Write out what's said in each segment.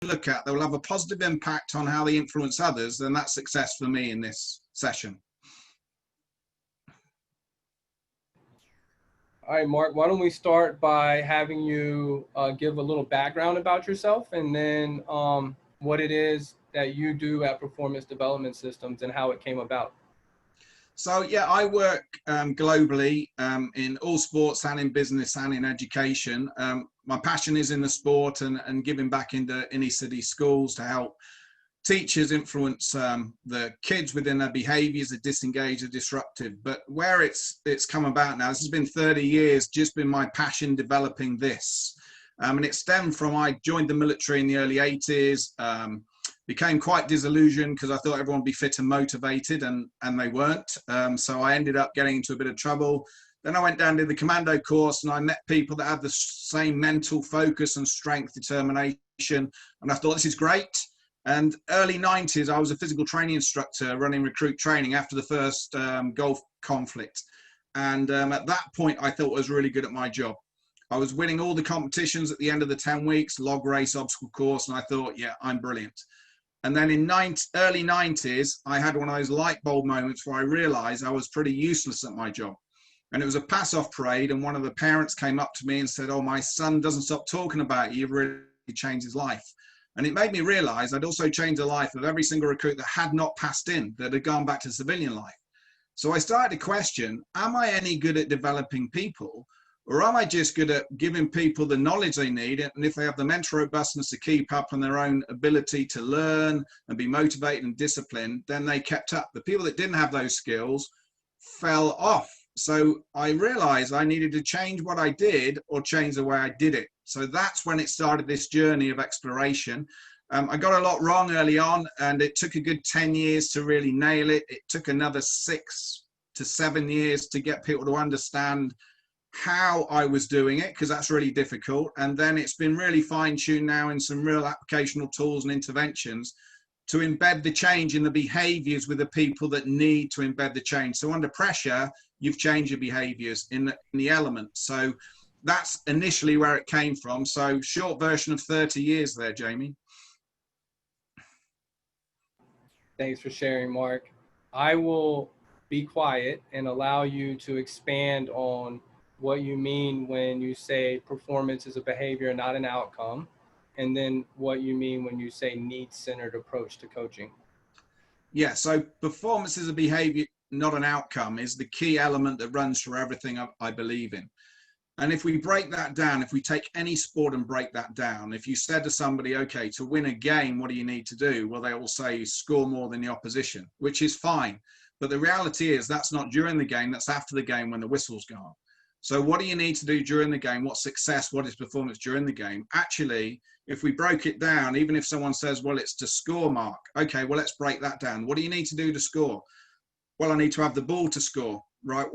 look at that will have a positive impact on how they influence others, then that's success for me in this session. All right, Mark, why don't we start by having you give a little background about yourself, and then what it is that you do at Performance Development Systems and how it came about. So yeah, I work globally in all sports and in business and in education. My passion is in the sport and giving back into inner city schools to help teachers influence the kids within their behaviors, the disengaged, the disruptive. But where it's come about now, this has been 30 years, just been my passion developing this. And it stemmed from, I joined the military in the early 80s, became quite disillusioned because I thought everyone would be fit and motivated, and they weren't. So I ended up getting into a bit of trouble. Then I went down to the commando course and I met people that had the same mental focus and strength, determination. And I thought, this is great. And early 90s, I was a physical training instructor running recruit training after the first Gulf conflict. And at that point, I thought I was really good at my job. I was winning all the competitions at the end of the 10 weeks, log race, obstacle course, and I thought, yeah, I'm brilliant. And then in early 90s, I had one of those light bulb moments where I realized I was pretty useless at my job. And it was a pass-off parade, and one of the parents came up to me and said, oh, my son doesn't stop talking about you. You've really changed his life. And it made me realize I'd also changed the life of every single recruit that had not passed in, that had gone back to civilian life. So I started to question, am I any good at developing people, or am I just good at giving people the knowledge they need? And if they have the mental robustness to keep up on their own ability to learn and be motivated and disciplined, then they kept up. The people that didn't have those skills fell off. So I realized I needed to change what I did or change the way I did it. So that's when it started, this journey of exploration. I got a lot wrong early on, and it took a good 10 years to really nail it. It took another 6 to 7 years to get people to understand how I was doing it, because that's really difficult. And then it's been really fine-tuned now in some real applicational tools and interventions to embed the change in the behaviors with the people that need to embed the change. So under pressure, you've changed your behaviors in the elements. So that's initially where it came from. So short version of 30 years there, Jamie. Thanks for sharing, Mark. I will be quiet and allow you to expand on what you mean when you say performance is a behavior, not an outcome, and then what you mean when you say needs-centered approach to coaching. Yeah, so performance is a behavior, not an outcome, is the key element that runs through everything I believe in. And if we break that down, if we take any sport and break that down, if you said to somebody, okay, to win a game, what do you need to do? Well, they will say score more than the opposition, which is fine. But the reality is that's not during the game, that's after the game when the whistle's gone. So what do you need to do during the game? What's success? What is performance during the game? Actually, if we broke it down, even if someone says, well, it's to score, Mark. Okay, well, let's break that down. What do you need to do to score? Well, I need to have the ball to score, right?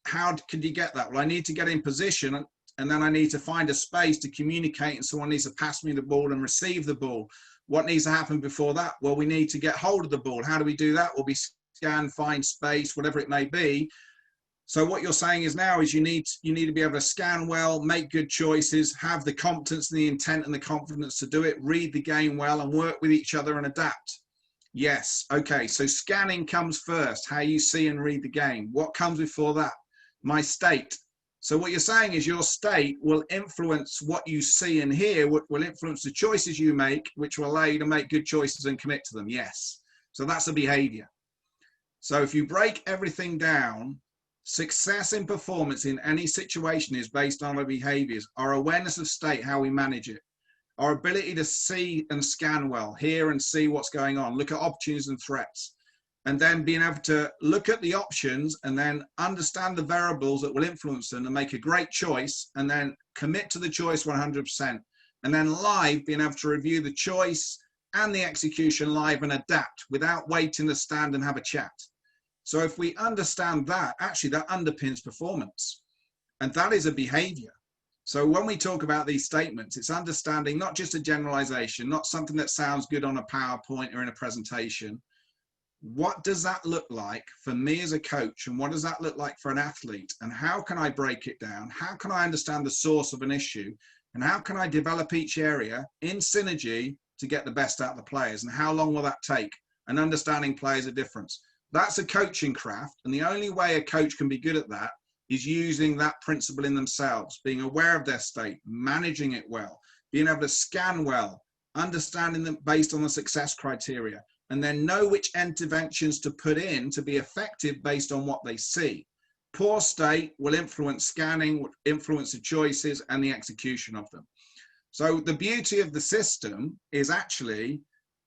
How can you get that? Well, I need to get in position, and then I need to find a space to communicate, and someone needs to pass me the ball and receive the ball. What needs to happen before that? Well, we need to get hold of the ball. How do we do that? Well, we scan, find space, whatever it may be. So what you're saying is now is you need to be able to scan well, make good choices, have the competence and the intent and the confidence to do it, read the game well, and work with each other and adapt. Yes. Okay. So scanning comes first, how you see and read the game. What comes before that? My state. So what you're saying is your state will influence what you see and hear, what will influence the choices you make, which will allow you to make good choices and commit to them. Yes. So that's a behavior. So if you break everything down, success in performance in any situation is based on our behaviors, our awareness of state, how we manage it, our ability to see and scan well, hear and see what's going on, look at opportunities and threats, and then being able to look at the options and then understand the variables that will influence them and make a great choice, and then commit to the choice 100%. And then live, being able to review the choice and the execution live and adapt without waiting to stand and have a chat. So if we understand that, actually that underpins performance, and that is a behavior. So when we talk about these statements, it's understanding not just a generalization, not something that sounds good on a PowerPoint or in a presentation. What does that look like for me as a coach? And what does that look like for an athlete? And how can I break it down? How can I understand the source of an issue? And how can I develop each area in synergy to get the best out of the players, and how long will that take, and understanding players' difference. That's a coaching craft, and the only way a coach can be good at that is using that principle in themselves, being aware of their state, managing it well, being able to scan well, understanding them based on the success criteria, and then know which interventions to put in to be effective based on what they see. Poor state will influence scanning, will influence the choices and the execution of them. So the beauty of the system is actually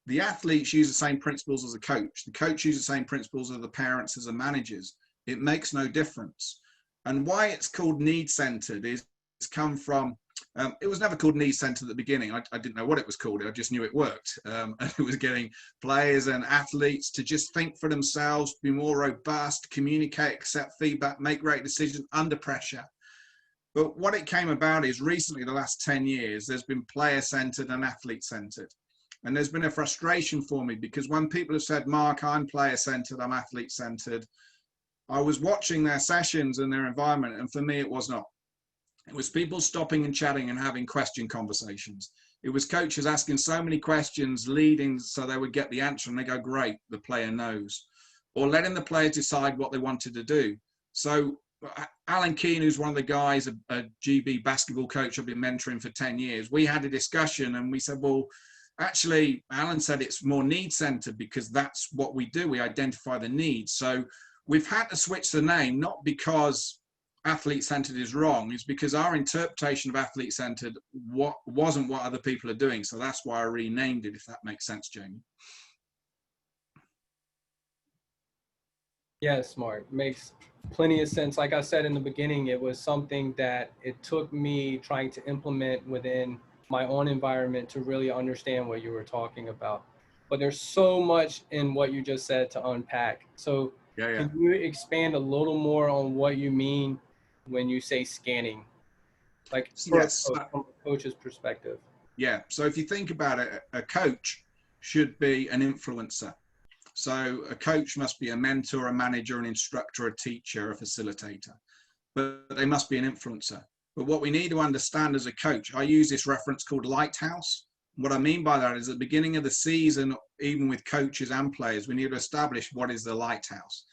the athletes use the same principles as a coach. The coach uses the same principles as the parents, as the managers. It makes no difference. And why it's called need-centered is it's come from, it was never called need-centered at the beginning. I didn't know what it was called. I just knew it worked. And it was getting players and athletes to just think for themselves, be more robust, communicate, accept feedback, make great decisions under pressure. But what it came about is recently, the last 10 years, there's been player-centered and athlete-centered. And there's been a frustration for me because when people have said, Mark, I'm player-centered, I'm athlete-centered, I was watching their sessions and their environment, and for me, it was not. It was people stopping and chatting and having question conversations. It was coaches asking so many questions, leading so they would get the answer, and they go, great, the player knows. Or letting the players decide what they wanted to do. So Alan Keane, who's one of the guys, a GB basketball coach I've been mentoring for 10 years, we had a discussion and we said, well, actually, Alan said it's more need-centered because that's what we do. We identify the needs. So we've had to switch the name, not because athlete-centered is wrong, it's because our interpretation of athlete-centered wasn't what other people are doing. So that's why I renamed it, if that makes sense, Jamie. Yes, Mark, makes plenty of sense. Like I said in the beginning, it was something that it took me trying to implement within my own environment to really understand what you were talking about. But there's so much in what you just said to unpack. So can you expand a little more on what you mean when you say scanning? Like Yes. from a coach's perspective. Yeah, so if you think about it, a coach should be an influencer. So a coach must be a mentor, a manager, an instructor, a teacher, a facilitator, but they must be an influencer. But what we need to understand as a coach, I use this reference called Lighthouse. What I mean by that is at the beginning of the season, even with coaches and players, we need to establish what is the lighthouse.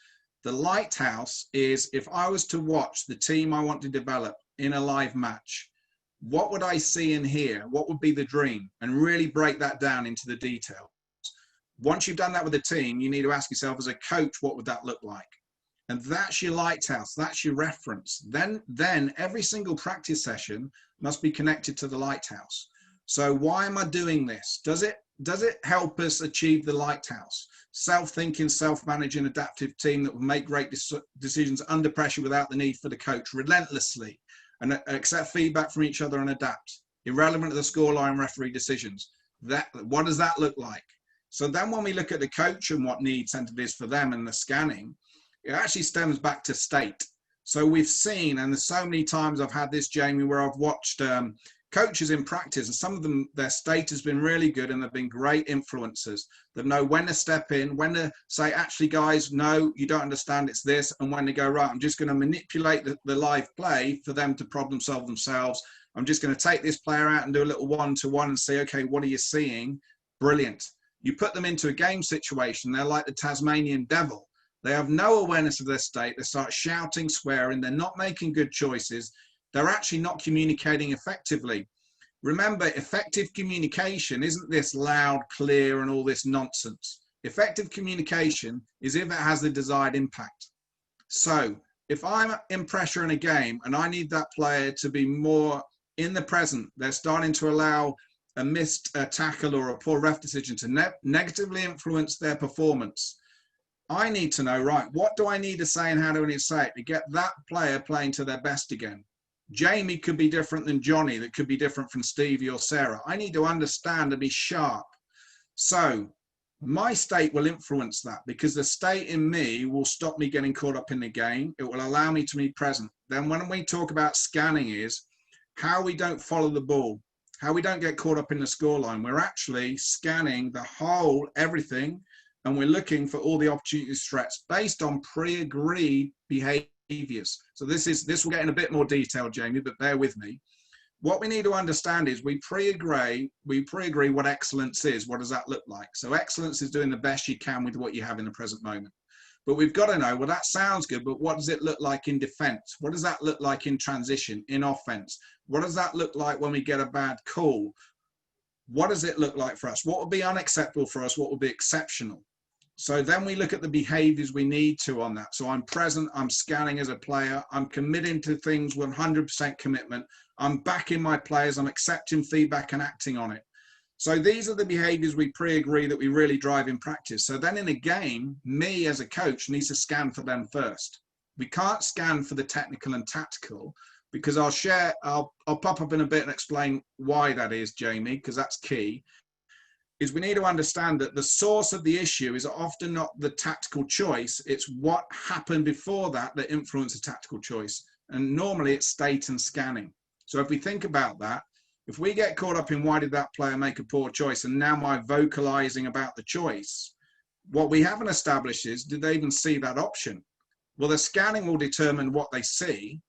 The lighthouse is if I was to watch the team I want to develop in a live match, what would I see and hear? What would be the dream? And really break that down into the detail. Once you've done that with a team, you need to ask yourself as a coach, what would that look like? And that's your lighthouse, that's your reference. Then every single practice session must be connected to the lighthouse. So why am I doing this? Does it help us achieve the lighthouse? Self-thinking, self-managing, adaptive team that will make great decisions under pressure without the need for the coach relentlessly and accept feedback from each other and adapt, irrelevant of the scoreline referee decisions. What does that look like? So then when we look at the coach and what need-centered is for them and the scanning, it actually stems back to state. So we've seen, and there's so many times I've had this, Jamie, where I've watched coaches in practice, and some of them, their state has been really good and they've been great influencers that know when to step in, when to say, actually, guys, no, you don't understand, it's this, and when to go, right, I'm just going to manipulate the live play for them to problem solve themselves. I'm just going to take this player out and do a little one-to-one and say, okay, what are you seeing? Brilliant. You put them into a game situation, they're like the Tasmanian devil. They have no awareness of their state. They start shouting, swearing. They're not making good choices. They're actually not communicating effectively. Remember, effective communication isn't this loud, clear, and all this nonsense. Effective communication is if it has the desired impact. So if I'm in pressure in a game and I need that player to be more in the present, they're starting to allow a missed tackle or a poor ref decision to negatively influence their performance. I need to know, right, what do I need to say and how do I need to say it to get that player playing to their best again? Jamie could be different than Johnny, that could be different from Stevie or Sarah. I need to understand and be sharp. So my state will influence that because the state in me will stop me getting caught up in the game. It will allow me to be present. Then when we talk about scanning is how we don't follow the ball, how we don't get caught up in the scoreline. We're actually scanning the whole, everything, and we're looking for all the opportunities, threats based on pre-agreed behaviors. So this will get in a bit more detail, Jamie, but bear with me. What we need to understand is we pre-agree what excellence is. What does that look like? So excellence is doing the best you can with what you have in the present moment. But we've got to know, well, that sounds good, but what does it look like in defense? What does that look like in transition, in offense? What does that look like when we get a bad call? What does it look like for us? What would be unacceptable for us? What would be exceptional? So then we look at the behaviors we need to on that. So I'm present, I'm scanning as a player, I'm committing to things 100% commitment, I'm backing my players, I'm accepting feedback and acting on it. So these are the behaviors we pre-agree that we really drive in practice. So then in a game, me as a coach needs to scan for them first. We can't scan for the technical and tactical, because I'll pop up in a bit and explain why that is, Jamie, because that's key. Is we need to understand that the source of the issue is often not the tactical choice, it's what happened before that that influenced the tactical choice. And normally it's state and scanning. So if we think about that, if we get caught up in why did that player make a poor choice, and now my vocalizing about the choice, what we haven't established is, did they even see that option? Well, the scanning will determine what they see.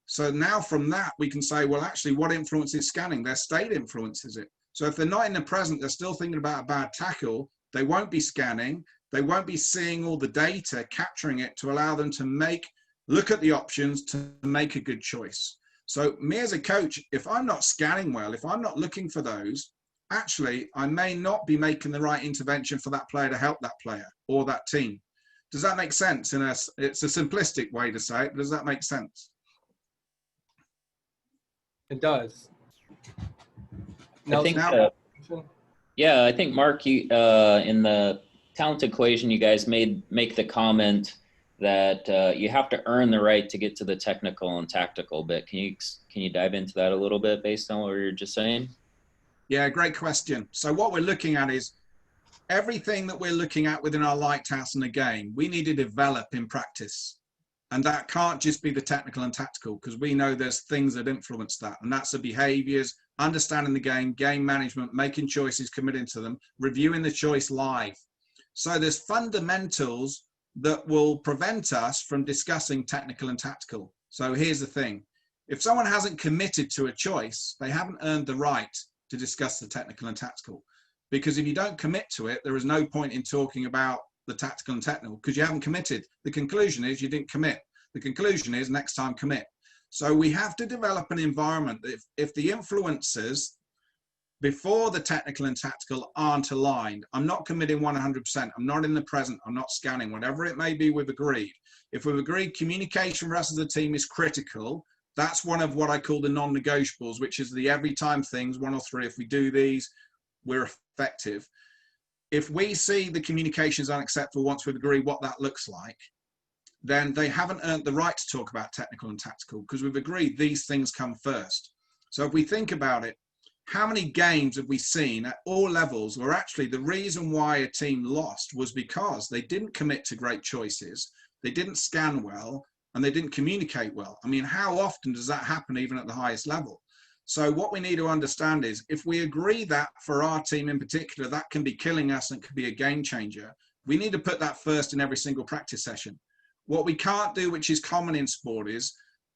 So now from that, we can say, well, actually, what influences scanning? Their state influences it. So if they're not in the present, they're still thinking about a bad tackle, they won't be scanning, they won't be seeing all the data, capturing it to allow them to look at the options to make a good choice. So me as a coach, if I'm not scanning well, if I'm not looking for those, actually, I may not be making the right intervention for that player to help that player or that team. Does that make sense? It's a simplistic way to say it. Does that make sense? It does. I think, yeah, I think Mark, you in the talent equation, you guys make the comment that you have to earn the right to get to the technical and tactical bit. Can you dive into that a little bit based on what you're just saying? Yeah, great question. So what we're looking at is everything that we're looking at within our lighthouse in the game, we need to develop in practice. And that can't just be the technical and tactical, because we know there's things that influence that. And that's the behaviors, understanding the game management, making choices, committing to them, reviewing the choice live. So there's fundamentals that will prevent us from discussing technical and tactical. So here's the thing. If someone hasn't committed to a choice, they haven't earned the right to discuss the technical and tactical. Because if you don't commit to it, there is no point in talking about the tactical and technical, because you haven't committed. The conclusion is you didn't commit. The conclusion is next time commit. So we have to develop an environment that if the influences before the technical and tactical aren't aligned, I'm not committing 100%. I'm not in the present. I'm not scanning, whatever it may be we've agreed. If we've agreed communication for us as a team is critical, that's one of what I call the non-negotiables, which is the every time things, 1 or 3. If we do these, we're effective. If we see the communication is unacceptable once we've agreed what that looks like, then they haven't earned the right to talk about technical and tactical, because we've agreed these things come first. So if we think about it, how many games have we seen at all levels where actually the reason why a team lost was because they didn't commit to great choices, they didn't scan well, and they didn't communicate well? I mean, how often does that happen even at the highest level? So what we need to understand is if we agree that for our team in particular, that can be killing us and could be a game changer, we need to put that first in every single practice session. What we can't do, which is common in sport, is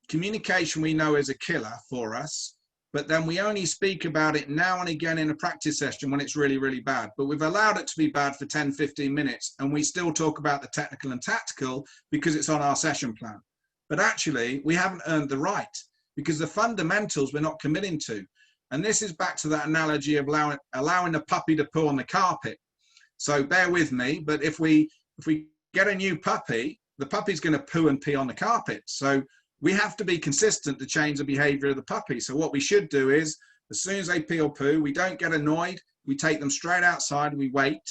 communication we know is a killer for us, but then we only speak about it now and again in a practice session when it's really, really bad. But we've allowed it to be bad for 10, 15 minutes, and we still talk about the technical and tactical because it's on our session plan. But actually, we haven't earned the right because the fundamentals we're not committing to. And this is back to that analogy of allowing a puppy to poo on the carpet. So bear with me, but if we get a new puppy, the puppy's going to poo and pee on the carpet. So we have to be consistent to change the behavior of the puppy. So what we should do is, as soon as they pee or poo, we don't get annoyed. We take them straight outside. We wait.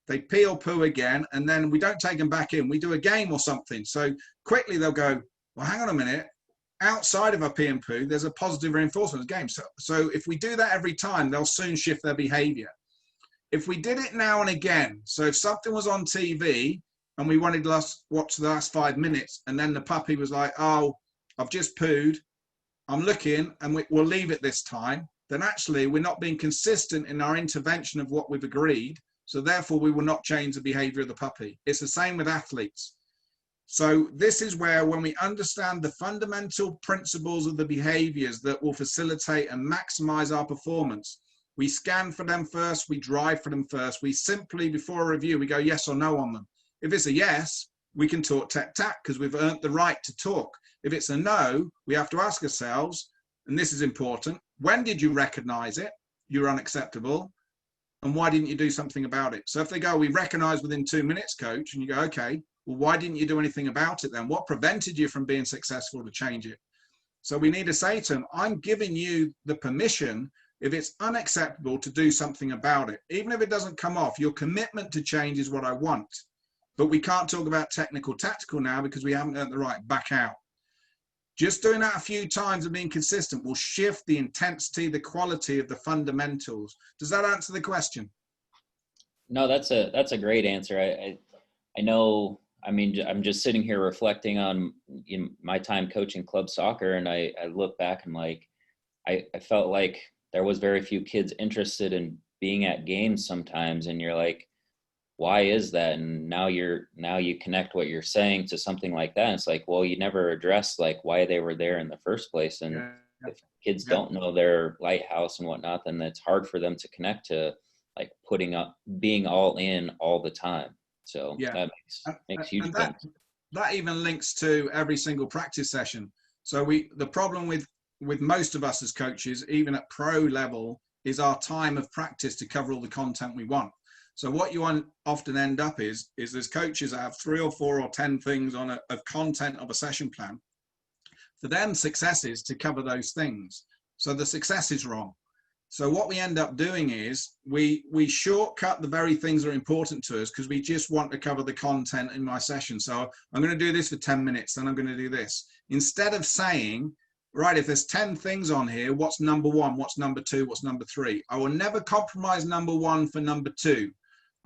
They pee or poo again, and then we don't take them back in. We do a game or something. So quickly they'll go, well, hang on a minute. Outside of a pee and poo, there's a positive reinforcement game. So if we do that every time, they'll soon shift their behavior. If we did it now and again, so if something was on TV and we wanted to watch the last 5 minutes, and then the puppy was like, oh, I've just pooed, I'm looking, and we'll leave it this time, then actually we're not being consistent in our intervention of what we've agreed. So therefore we will not change the behavior of the puppy. It's the same with athletes. So this is where, when we understand the fundamental principles of the behaviors that will facilitate and maximize our performance, we scan for them first, we drive for them first. We simply, before a review, we go yes or no on them. If it's a yes, we can talk tech-tac because we've earned the right to talk. If it's a no, we have to ask ourselves, and this is important, when did you recognize it? You're unacceptable. And why didn't you do something about it? So if they go, we recognize within 2 minutes, coach, and you go, okay, well, why didn't you do anything about it then? What prevented you from being successful to change it? So we need to say to them, I'm giving you the permission, if it's unacceptable, to do something about it. Even if it doesn't come off, your commitment to change is what I want. But we can't talk about technical, tactical now because we haven't earned the right. Back out. Just doing that a few times and being consistent will shift the intensity, the quality of the fundamentals. Does that answer the question? No, that's a great answer. I know. I mean, I'm just sitting here reflecting on my time coaching club soccer, and I look back and like I felt like there was very few kids interested in being at games sometimes, and you're like, why is that? And now you connect what you're saying to something like that. And it's like, well, you never addressed like why they were there in the first place. And if kids don't know their lighthouse and whatnot, then it's hard for them to connect to like being all in all the time. So that makes huge sense. That even links to every single practice session. So the problem with most of us as coaches, even at pro level, is our time of practice to cover all the content we want. So what you often end up is there's coaches that have 3 or 4 or 10 things on of content of a session plan. For them, success is to cover those things. So the success is wrong. So what we end up doing is we shortcut the very things that are important to us because we just want to cover the content in my session. So I'm going to do this for 10 minutes, then I'm going to do this. Instead of saying, right, if there's 10 things on here, what's number 1? What's number 2? What's number 3? I will never compromise number 1 for number 2.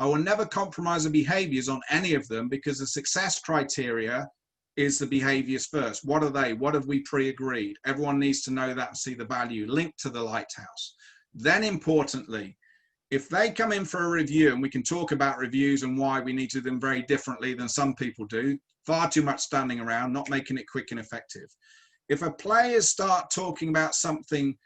I will never compromise the behaviors on any of them because the success criteria is the behaviors first. What are they? What have we pre-agreed? Everyone needs to know that and see the value linked to the lighthouse. Then importantly, if they come in for a review, and we can talk about reviews and why we need to do them very differently than some people do, far too much standing around, not making it quick and effective. If a player start talking about something,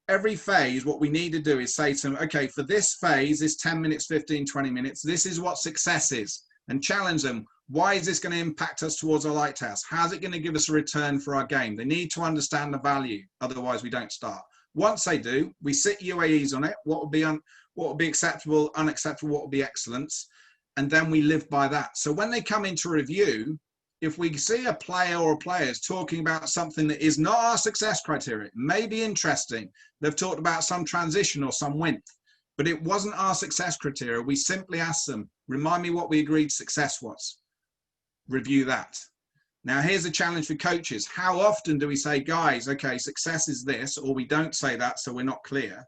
every phase, what we need to do is say to them, okay, for this phase, this 10 minutes, 15, 20 minutes, this is what success is, and challenge them. Why is this going to impact us towards our lighthouse? How's it going to give us a return for our game? They need to understand the value. Otherwise, we don't start. Once they do, we sit UAEs on it. What would be acceptable, unacceptable, what would be excellence? And then we live by that. So when they come into review, if we see a player or players talking about something that is not our success criteria, it may be interesting. They've talked about some transition or some width, but it wasn't our success criteria. We simply ask them, remind me what we agreed success was. Review that. Now, here's a challenge for coaches. How often do we say, guys, okay, success is this, or we don't say that, so we're not clear.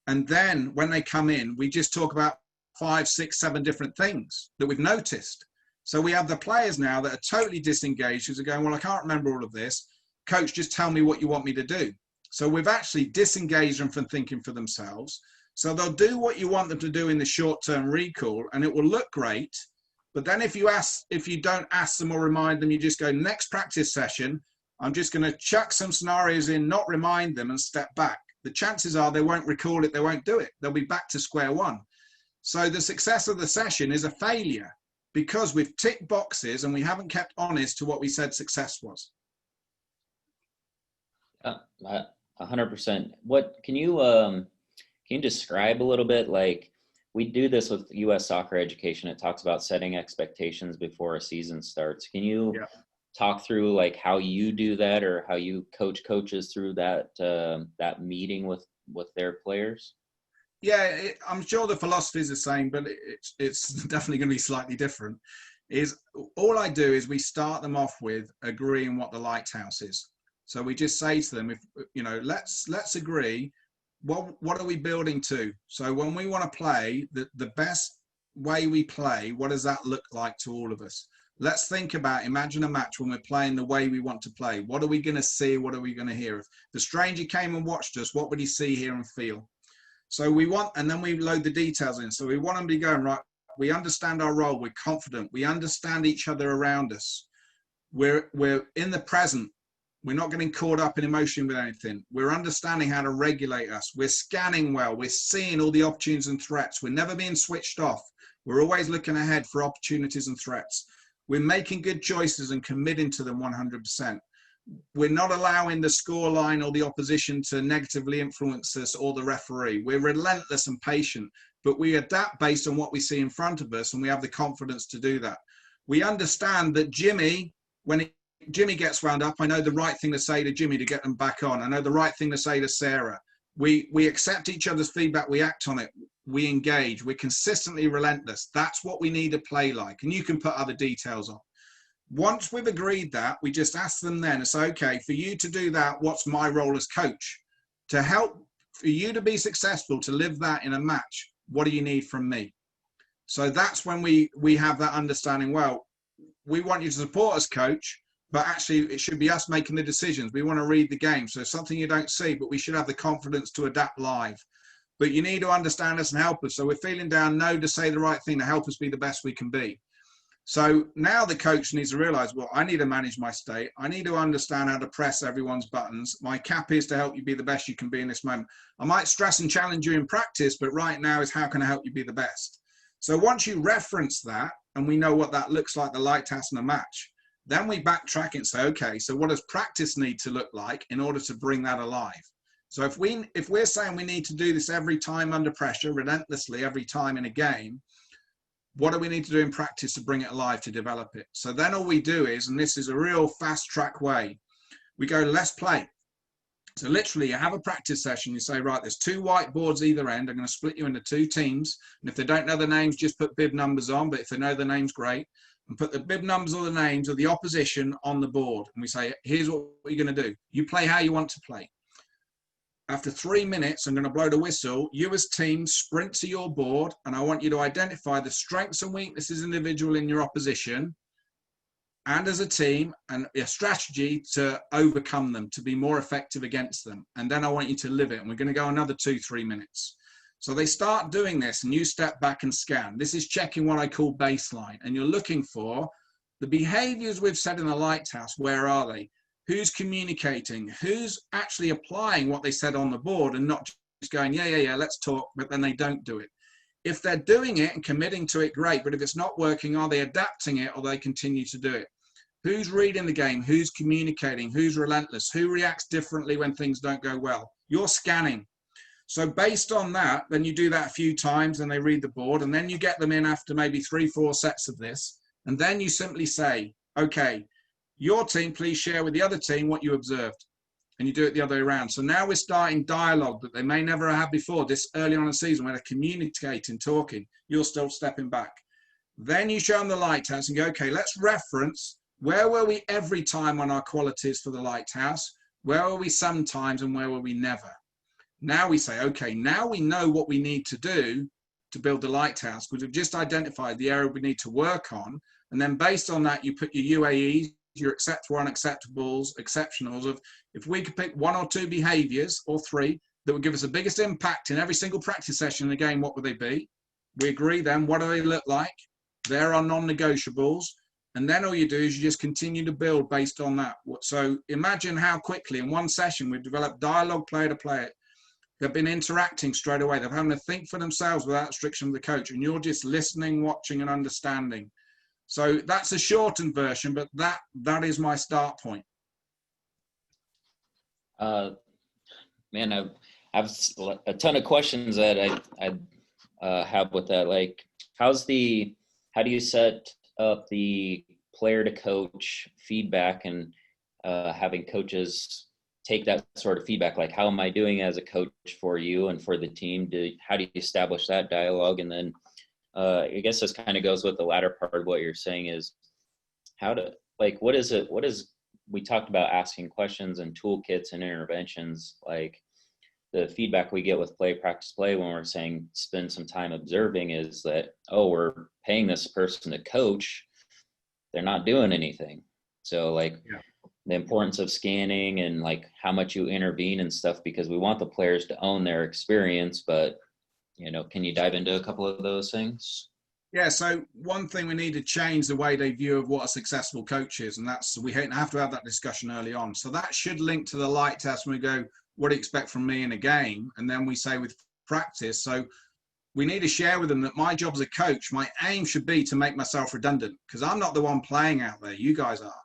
And then when they come in, we just talk about 5, 6, 7 different things that we've noticed. So we have the players now that are totally disengaged, who are going, well, I can't remember all of this. Coach, just tell me what you want me to do. So we've actually disengaged them from thinking for themselves. So they'll do what you want them to do in the short-term recall, and it will look great. But then if you don't ask them or remind them, you just go, next practice session, I'm just going to chuck some scenarios in, not remind them, and step back. The chances are they won't recall it, they won't do it. They'll be back to square one. So the success of the session is a failure because we've ticked boxes and we haven't kept honest to what we said success was. 100%. What can you describe a little bit, like, we do this with U.S. soccer education. It talks about setting expectations before a season starts. Can you talk through like how you do that, or how you coach coaches through that that meeting with their players? Yeah, I'm sure the philosophy is the same, but it's definitely going to be slightly different. Is all I do is we start them off with agreeing what the lighthouse is. So we just say to them, if you know, let's agree. What are we building to? So when we want to play, the best way we play, what does that look like to all of us? Let's think about, imagine a match when we're playing the way we want to play. What are we going to see? What are we going to hear? If the stranger came and watched us, what would he see, hear, and feel? So we want, and then we load the details in. So we want them to be going, right, we understand our role, we're confident, we understand each other around us. We're in the present. We're not getting caught up in emotion with anything. We're understanding how to regulate us. We're scanning well. We're seeing all the opportunities and threats. We're never being switched off. We're always looking ahead for opportunities and threats. We're making good choices and committing to them 100%. We're not allowing the scoreline or the opposition to negatively influence us or the referee. We're relentless and patient, but we adapt based on what we see in front of us, and we have the confidence to do that. We understand that Jimmy, when Jimmy gets wound up, I know the right thing to say to Jimmy to get them back on. I know the right thing to say to Sarah. We accept each other's feedback. We act on it. We engage. We're consistently relentless. That's what we need to play like. And you can put other details on. Once we've agreed that, we just ask them then and say, okay, for you to do that, what's my role as coach? To help for you to be successful, to live that in a match, what do you need from me? So that's when we have that understanding. Well, we want you to support us, coach, but actually it should be us making the decisions. We want to read the game. So something you don't see, but we should have the confidence to adapt live. But you need to understand us and help us. So we're feeling down, no, to say the right thing, to help us be the best we can be. So now the coach needs to realize, well, I need to manage my state. I need to understand how to press everyone's buttons. My cap is to help you be the best you can be in this moment. I might stress and challenge you in practice, but right now is how can I help you be the best? So once you reference that and we know what that looks like, the lighthouse in a match, then we backtrack and say, okay, so what does practice need to look like in order to bring that alive? So if we're saying we need to do this every time under pressure, relentlessly every time in a game, what do we need to do in practice to bring it alive, to develop it? So then all we do is, and this is a real fast track way, we go, let's play. So literally you have a practice session, you say, right, there's 2 whiteboards either end. I'm going to split you into 2 teams. And if they don't know the names, just put bib numbers on. But if they know the names, great. And put the bib numbers or the names of the opposition on the board. And we say, here's what you're going to do. You play how you want to play. After 3 minutes, I'm going to blow the whistle. You as teams sprint to your board, and I want you to identify the strengths and weaknesses individual in your opposition, and as a team, and a strategy to overcome them, to be more effective against them. And then I want you to live it. And we're going to go another 2-3 minutes. So they start doing this, and you step back and scan. This is checking what I call baseline. And you're looking for the behaviors we've said in the lighthouse. Where are they? Who's communicating? Who's actually applying what they said on the board and not just going, yeah, let's talk, but then they don't do it. If they're doing it and committing to it, great. But if it's not working, are they adapting it or they continue to do it? Who's reading the game? Who's communicating? Who's relentless? Who reacts differently when things don't go well? You're scanning. So based on that, then you do that a few times and they read the board, and then you get them in after maybe 3-4 sets of this. And then you simply say, okay, your team, please share with the other team what you observed. And you do it the other way around. So now we're starting dialogue that they may never have before, this early on in the season, where they're communicating, talking. You're still stepping back. Then you show them the lighthouse and go, okay, let's reference where were we every time on our qualities for the lighthouse? Where were we sometimes and where were we never? Now we say, okay, now we know what we need to do to build the lighthouse, because we've just identified the area we need to work on. And then based on that, you put your UAEs, your acceptable, unacceptables, exceptionals of, if we could pick 1 or 2 behaviors or 3 that would give us the biggest impact in every single practice session in the game, what would they be? We agree then, what do they look like? There are non-negotiables. And then all you do is you just continue to build based on that. So imagine how quickly in one session we've developed dialogue player to player. They've been interacting straight away. They're having to think for themselves without restriction of the coach. And you're just listening, watching, and understanding. So that's a shortened version, but that is my start point. Man, I have a ton of questions that I have with that. Like, how do you set up the player to coach feedback and having coaches take that sort of feedback? Like, how am I doing as a coach for you and for the team? How do you establish that dialogue? And then I guess this kind of goes with the latter part of what you're saying is we talked about asking questions and toolkits and interventions. Like, the feedback we get with practice play when we're saying spend some time observing is that, oh, we're paying this person to coach, they're not doing anything. So the importance of scanning and like how much you intervene and stuff, because we want the players to own their experience. But can you dive into a couple of those things? Yeah, so one thing we need to change the way they view of what a successful coach is, and that's we have to have that discussion early on. So that should link to the light test when we go, what do you expect from me in a game? And then we say with practice. So we need to share with them that my job as a coach, my aim should be to make myself redundant, because I'm not the one playing out there, you guys are.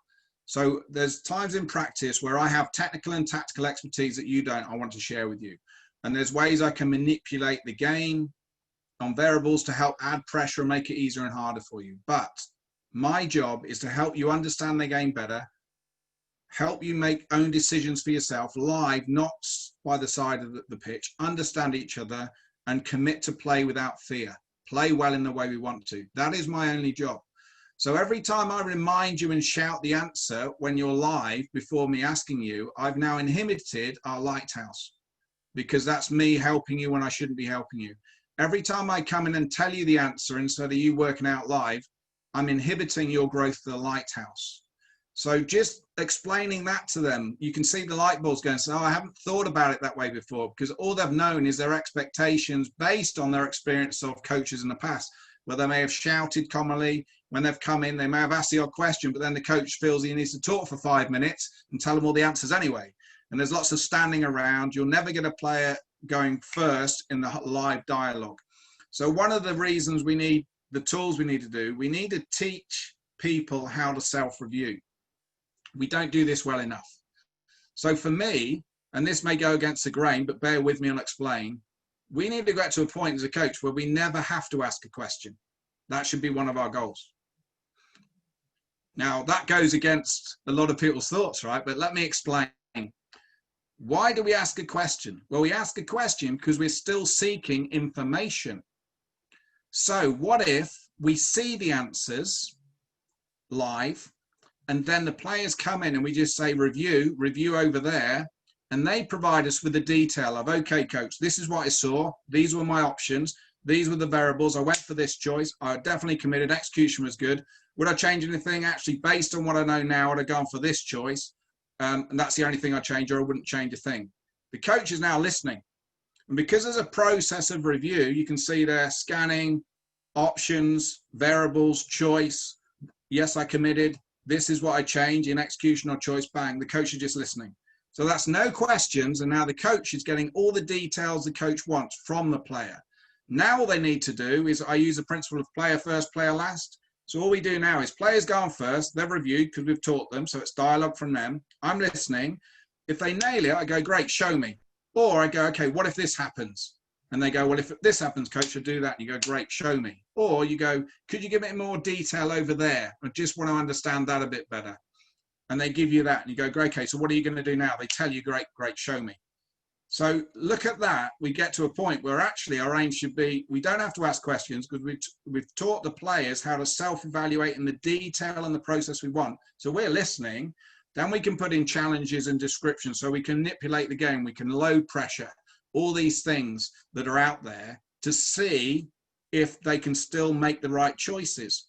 So there's times in practice where I have technical and tactical expertise that you don't, I want to share with you. And there's ways I can manipulate the game on variables to help add pressure and make it easier and harder for you. But my job is to help you understand the game better, help you make own decisions for yourself live, not by the side of the pitch, understand each other and commit to play without fear, play well in the way we want to. That is my only job. So every time I remind you and shout the answer when you're live before me asking you, I've now inhibited our lighthouse, because that's me helping you when I shouldn't be helping you. Every time I come in and tell you the answer instead of you working out live, I'm inhibiting your growth to the lighthouse. So just explaining that to them, you can see the light bulbs going, so I haven't thought about it that way before, because all they've known is their expectations based on their experience of coaches in the past, where they may have shouted commonly. When they've come in, they may have asked the odd question, but then the coach feels he needs to talk for 5 minutes and tell them all the answers anyway. And there's lots of standing around. You'll never get a player going first in the live dialogue. So one of the reasons we need the tools we need to do, we need to teach people how to self-review. We don't do this well enough. So for me, and this may go against the grain, but bear with me and I'll explain, we need to get to a point as a coach where we never have to ask a question. That should be one of our goals. Now, that goes against a lot of people's thoughts, right? But let me explain. Why do we ask a question? Well, we ask a question because we're still seeking information. So what if we see the answers live, and then the players come in and we just say review over there, and they provide us with the detail of, okay, coach, this is what I saw. These were my options. These were the variables. I went for this choice. I definitely committed. Execution was good. Would I change anything? Actually, based on what I know now, I'd have gone for this choice. And that's the only thing I change, or I wouldn't change a thing. The coach is now listening. And because there's a process of review, you can see there scanning, options, variables, choice. Yes, I committed. This is what I change in execution or choice, bang. The coach is just listening. So that's no questions. And now the coach is getting all the details the coach wants from the player. Now all they need to do is, I use the principle of player first, player last. So all we do now is players go on first, they're reviewed because we've taught them, so it's dialogue from them. I'm listening. If they nail it, I go, great, show me. Or I go, okay, what if this happens? And they go, well, if this happens, coach, I'll do that. And you go, great, show me. Or you go, could you give me more detail over there? I just want to understand that a bit better. And they give you that. And you go, great, okay, so what are you going to do now? They tell you, great, show me. So look at that. We get to a point where actually our aim should be, we don't have to ask questions because we've taught the players how to self-evaluate in the detail and the process we want. So we're listening. Then we can put in challenges and descriptions so we can manipulate the game. We can load pressure, all these things that are out there to see if they can still make the right choices.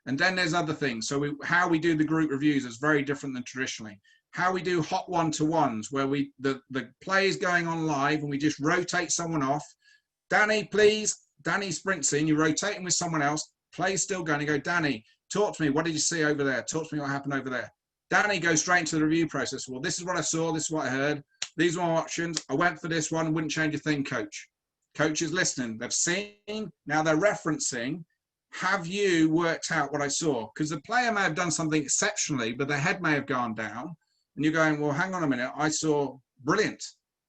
And then there's other things. So how we do the group reviews is very different than traditionally. How we do hot one-to-ones, where the player's going on live and we just rotate someone off. Danny, please. Danny sprints in, you rotate him with someone else. Play's still going to go, Danny, talk to me. What did you see over there? Talk to me what happened over there. Danny goes straight into the review process. Well, this is what I saw. This is what I heard. These are my options. I went for this one. Wouldn't change a thing, coach. Coach is listening. They've seen. Now they're referencing. Have you worked out what I saw? Because the player may have done something exceptionally, but their head may have gone down. And you're going, well, hang on a minute. I saw brilliant,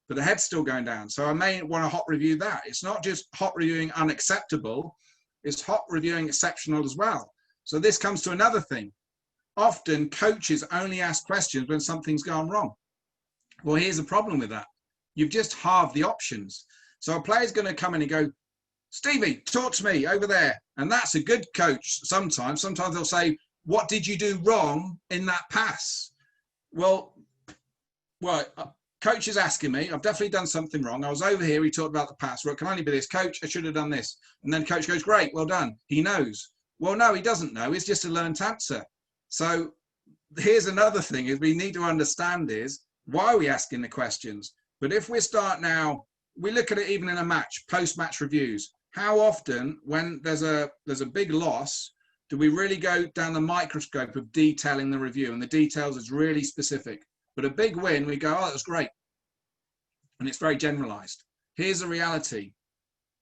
but the head's still going down. So I may want to hot review that. It's not just hot reviewing unacceptable. It's hot reviewing exceptional as well. So this comes to another thing. Often coaches only ask questions when something's gone wrong. Well, here's a problem with that. You've just halved the options. So a player's going to come in and go, Stevie, talk to me over there. And that's a good coach sometimes. Sometimes they'll say, what did you do wrong in that pass? Well, coach is asking me, I've definitely done something wrong. I was over here, he talked about the pass. Well, it can only be this. Coach, I should have done this. And then coach goes, great, well done. He knows. Well, no, he doesn't know. It's just a learned answer. So here's another thing is we need to understand is, why are we asking the questions? But if we start now, we look at it even in a match, post-match reviews. How often, when there's a big loss, do we really go down the microscope of detailing the review? And the details is really specific. But a big win, we go, oh, that was great. And it's very generalized. Here's the reality.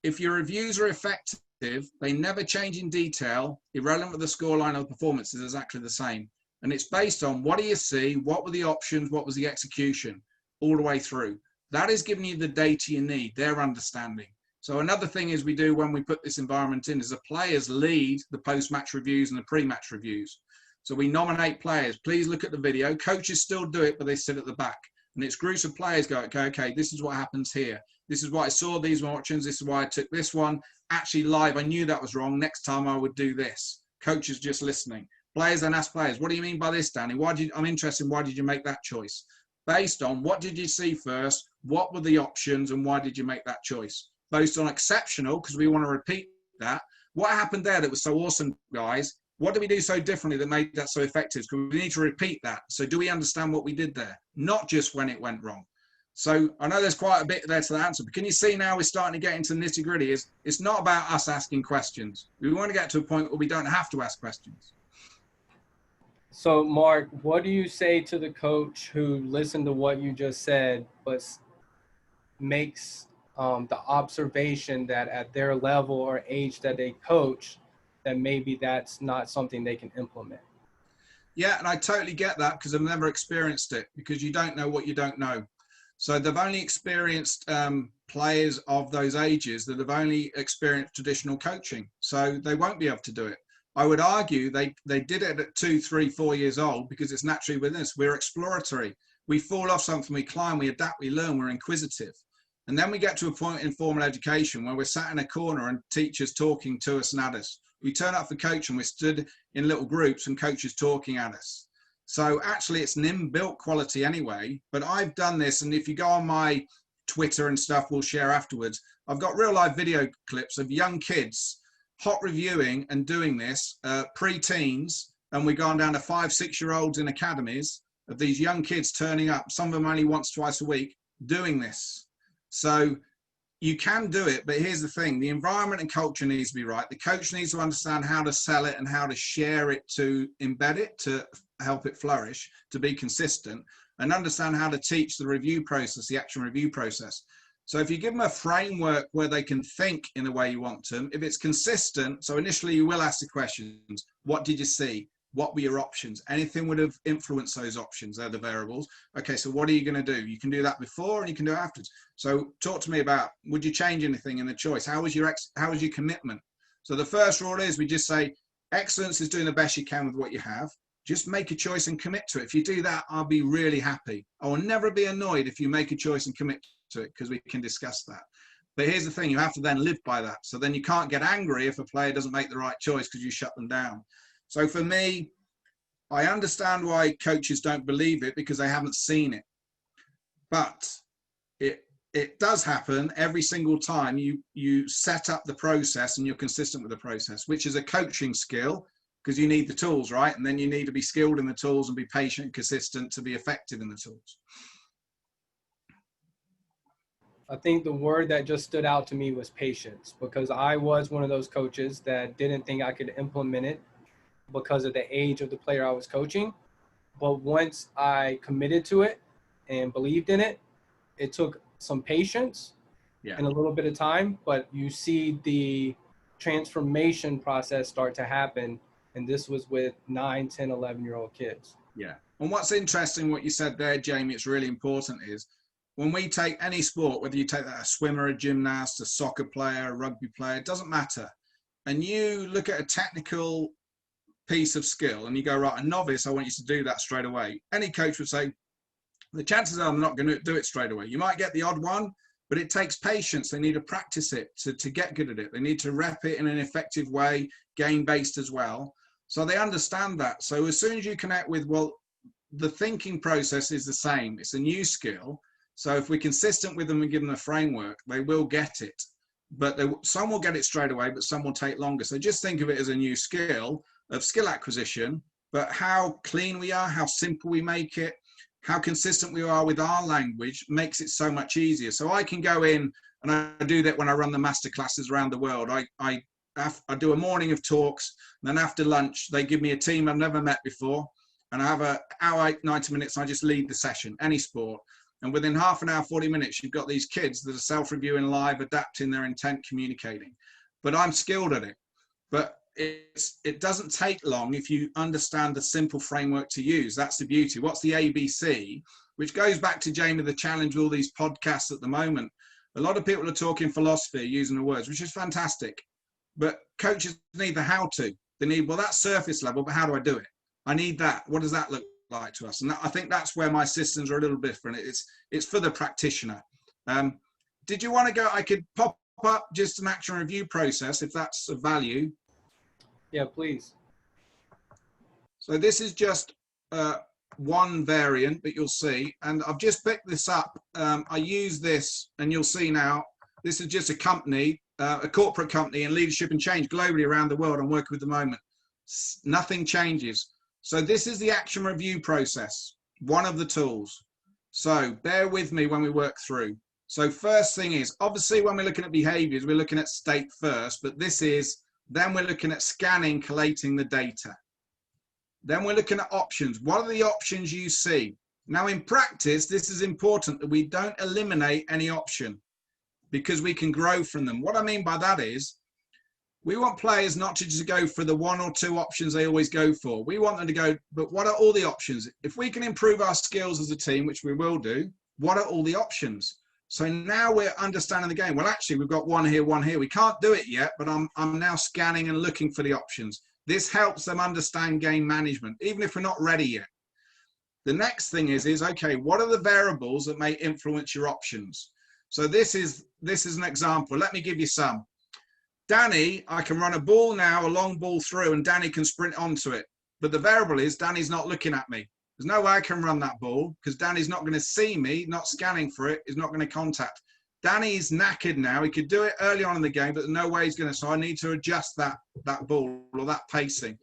If your reviews are effective, they never change in detail, irrelevant of the scoreline or the performance is exactly the same. And it's based on what do you see, what were the options, what was the execution, all the way through. That is giving you the data you need, their understanding. So another thing is we do when we put this environment in is the players lead the post-match reviews and the pre-match reviews. So we nominate players. Please look at the video. Coaches still do it, but they sit at the back. And it's groups of players go, okay, this is what happens here. This is why I saw these options. This is why I took this one. Actually live, I knew that was wrong. Next time I would do this. Coaches just listening. Players then ask players, what do you mean by this, Danny? I'm interested in why did you make that choice? Based on what did you see first? What were the options and why did you make that choice? Based on exceptional, because we want to repeat that. What happened there that was so awesome, guys? What did we do so differently that made that so effective? Because we need to repeat that. So do we understand what we did there? Not just when it went wrong. So I know there's quite a bit there to the answer, but can you see now we're starting to get into the nitty gritty? It's not about us asking questions. We want to get to a point where we don't have to ask questions. So Mark, what do you say to the coach who listened to what you just said, but makes the observation that at their level or age that they coach, that maybe that's not something they can implement? Yeah, and I totally get that because I've never experienced it, because you don't know what you don't know. So they've only experienced players of those ages that have only experienced traditional coaching. So they won't be able to do it. I would argue they did it at 2, 3, 4 years old because it's naturally within us. We're exploratory. We fall off something, we climb, we adapt, we learn, we're inquisitive. And then we get to a point in formal education where we're sat in a corner and teachers talking to us and at us. We turn up for coaching, we're stood in little groups and coaches talking at us. So actually it's an inbuilt quality anyway, but I've done this, and if you go on my Twitter and stuff, we'll share afterwards. I've got real live video clips of young kids hot reviewing and doing this, pre-teens, and we've gone down to 5, 6-year-olds in academies of these young kids turning up, some of them only once, twice a week, doing this. So you can do it, but here's the thing, the environment and culture needs to be right. The coach needs to understand how to sell it and how to share it, to embed it, to help it flourish, to be consistent, and understand how to teach the review process, the action review process. So if you give them a framework where they can think in the way you want them, if it's consistent, so initially you will ask the questions, what did you see? What were your options? Anything would have influenced those options, they're the variables. Okay, so what are you going to do? You can do that before and you can do it afterwards. So talk to me about, would you change anything in the choice? How was your commitment? So the first rule is we just say, excellence is doing the best you can with what you have. Just make a choice and commit to it. If you do that, I'll be really happy. I will never be annoyed if you make a choice and commit to it, because we can discuss that. But here's the thing, you have to then live by that. So then you can't get angry if a player doesn't make the right choice because you shut them down. So for me, I understand why coaches don't believe it, because they haven't seen it. But it does happen every single time you set up the process and you're consistent with the process, which is a coaching skill, because you need the tools, right? And then you need to be skilled in the tools and be patient and consistent to be effective in the tools. I think the word that just stood out to me was patience, because I was one of those coaches that didn't think I could implement it because of the age of the player I was coaching. But once I committed to it and believed in it, it took some patience and a little bit of time, but you see the transformation process start to happen. And this was with 9, 10, 11-year-old kids. Yeah. And what's interesting, what you said there, Jamie, it's really important, is when we take any sport, whether you take that a swimmer, a gymnast, a soccer player, a rugby player, it doesn't matter. And you look at a technical piece of skill and you go, right, a novice, I want you to do that straight away. Any coach would say, the chances are I'm not going to do it straight away. You might get the odd one, but it takes patience. They need to practice it to get good at it. They need to rep it in an effective way, game-based as well. So they understand that. So as soon as you connect with, well, the thinking process is the same. It's a new skill. So if we're consistent with them and give them a framework, they will get it. But some will get it straight away, but some will take longer. So just think of it as a new skill of skill acquisition, but how clean we are, how simple we make it, how consistent we are with our language makes it so much easier. So I can go in And I do that when I run the master classes around the world. I do a morning of talks, and then after lunch, they give me a team I've never met before, and I have an hour, 90 minutes, and I just lead the session, any sport. And within half an hour, 40 minutes, you've got these kids that are self-reviewing live, adapting their intent, communicating. But I'm skilled at it. But it doesn't take long if you understand the simple framework to use. That's the beauty. What's the ABC? Which goes back to Jamie, the challenge with all these podcasts at the moment. A lot of people are talking philosophy, using the words, which is fantastic. But coaches need the how to. They need, well, that's surface level, but how do I do it? I need that. What does that look like to us? And I think that's where my systems are a little different. It's for the practitioner. Did you want to go? I could pop up just an action review process if that's of value. Yeah, please. So this is just one variant, but you'll see. And I've just picked this up. I use this, and you'll see now, this is just a company, a corporate company in leadership and change globally around the world I'm working with at the moment. Nothing changes. So this is the action review process, one of the tools. So bear with me when we work through. So first thing is, obviously when we're looking at behaviors, we're looking at state first, but then we're looking at scanning, collating the data. Then we're looking at options. What are the options you see? Now in practice, this is important that we don't eliminate any option because we can grow from them. What I mean by that is, we want players not to just go for the one or two options they always go for. We want them to go, but what are all the options? If we can improve our skills as a team, which we will do, what are all the options? So now we're understanding the game. Well, actually, we've got one here, one here. We can't do it yet, but I'm now scanning and looking for the options. This helps them understand game management, even if we're not ready yet. The next thing is okay, what are the variables that may influence your options? So this is an example. Let me give you some. Danny, I can run a ball now, a long ball through, and Danny can sprint onto it. But the variable is Danny's not looking at me. There's no way I can run that ball because Danny's not going to see me, not scanning for it, is not going to contact. Danny's knackered now. He could do it early on in the game, but there's no way he's going to. So I need to adjust that ball or that pacing.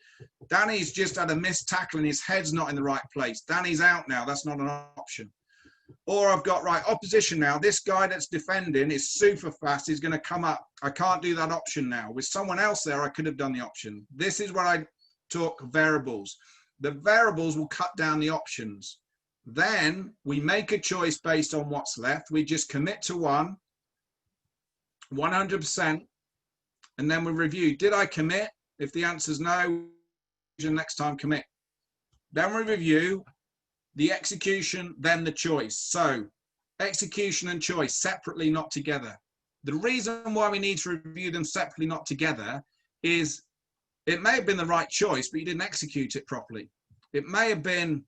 Danny's just had a missed tackle and his head's not in the right place. Danny's out now. That's not an option. Or I've got, right, opposition now. This guy that's defending is super fast. He's going to come up. I can't do that option now. With someone else there, I could have done the option. This is where I talk variables. The variables will cut down the options. Then we make a choice based on what's left. We just commit to one, 100%, and then we review. Did I commit? If the answer is no, next time commit. Then we review the execution, then the choice. So execution and choice separately, not together. The reason why we need to review them separately, not together, is it may have been the right choice, but you didn't execute it properly. It may have been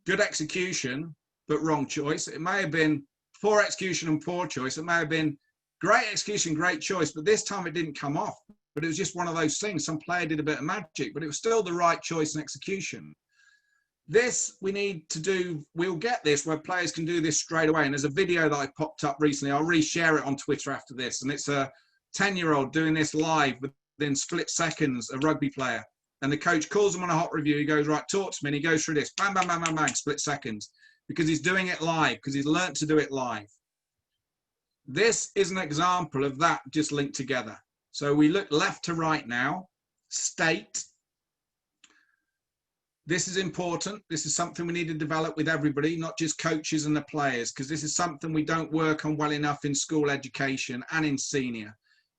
good execution, but wrong choice. It may have been poor execution and poor choice. It may have been great execution, great choice, but this time it didn't come off. But it was just one of those things. Some player did a bit of magic, but it was still the right choice and execution. This we need to do, we'll get this where players can do this straight away. And there's a video that I popped up recently. I'll reshare it on Twitter after this. And it's a 10-year-old doing this live within split seconds, a rugby player. And the coach calls him on a hot review. He goes, right, talk to me. And he goes through this, bang, bang, bang, bang, bang, split seconds. Because he's doing it live, because he's learned to do it live. This is an example of that just linked together. So we look left to right now, state. This is important. This is something we need to develop with everybody, not just coaches and the players, because this is something we don't work on well enough in school education and in senior.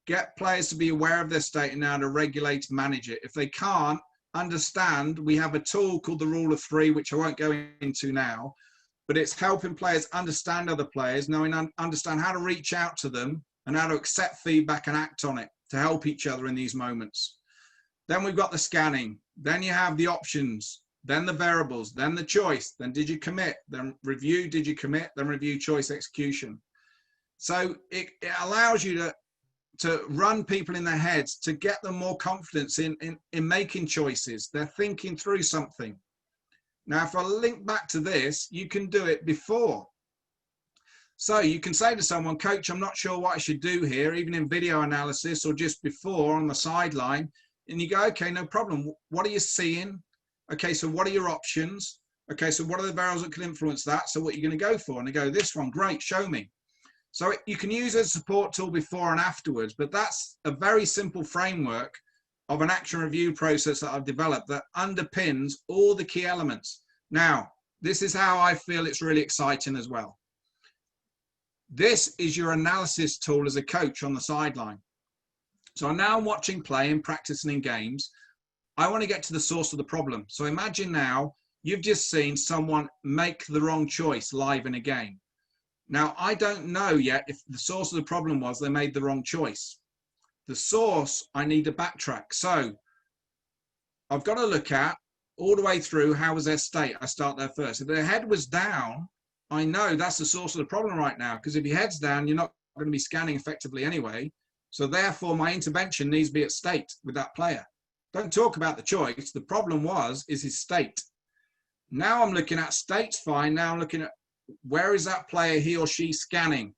Get players to be aware of their state and how to regulate and manage it. If they can't understand, we have a tool called the Rule of Three, which I won't go into now, but it's helping players understand other players, understand how to reach out to them and how to accept feedback and act on it to help each other in these moments. Then we've got the scanning. Then you have the options, then the variables, then the choice, then did you commit, then review, did you commit, then review, choice, execution. So it allows you to run people in their heads, to get them more confidence in making choices. They're thinking through something. Now, if I link back to this, you can do it before. So you can say to someone, coach, I'm not sure what I should do here, even in video analysis or just before on the sideline. And you go, okay, no problem. What are you seeing? Okay, so what are your options? Okay, so what are the variables that can influence that? So what are you going to go for? And they go, this one, great, show me. So you can use it as a support tool before and afterwards, but that's a very simple framework of an action review process that I've developed that underpins all the key elements. Now, this is how I feel it's really exciting as well. This is your analysis tool as a coach on the sideline. So now I'm watching play and practicing in games. I want to get to the source of the problem. So imagine now you've just seen someone make the wrong choice live in a game. Now, I don't know yet if the source of the problem was they made the wrong choice. The source, I need to backtrack. So I've got to look at all the way through, how was their state? I start there first. If their head was down, I know that's the source of the problem right now, because if your head's down, you're not going to be scanning effectively anyway. So therefore, my intervention needs to be at state with that player. Don't talk about the choice. The problem is his state. Now I'm looking at state's fine. Now I'm looking at where is that player, he or she, scanning.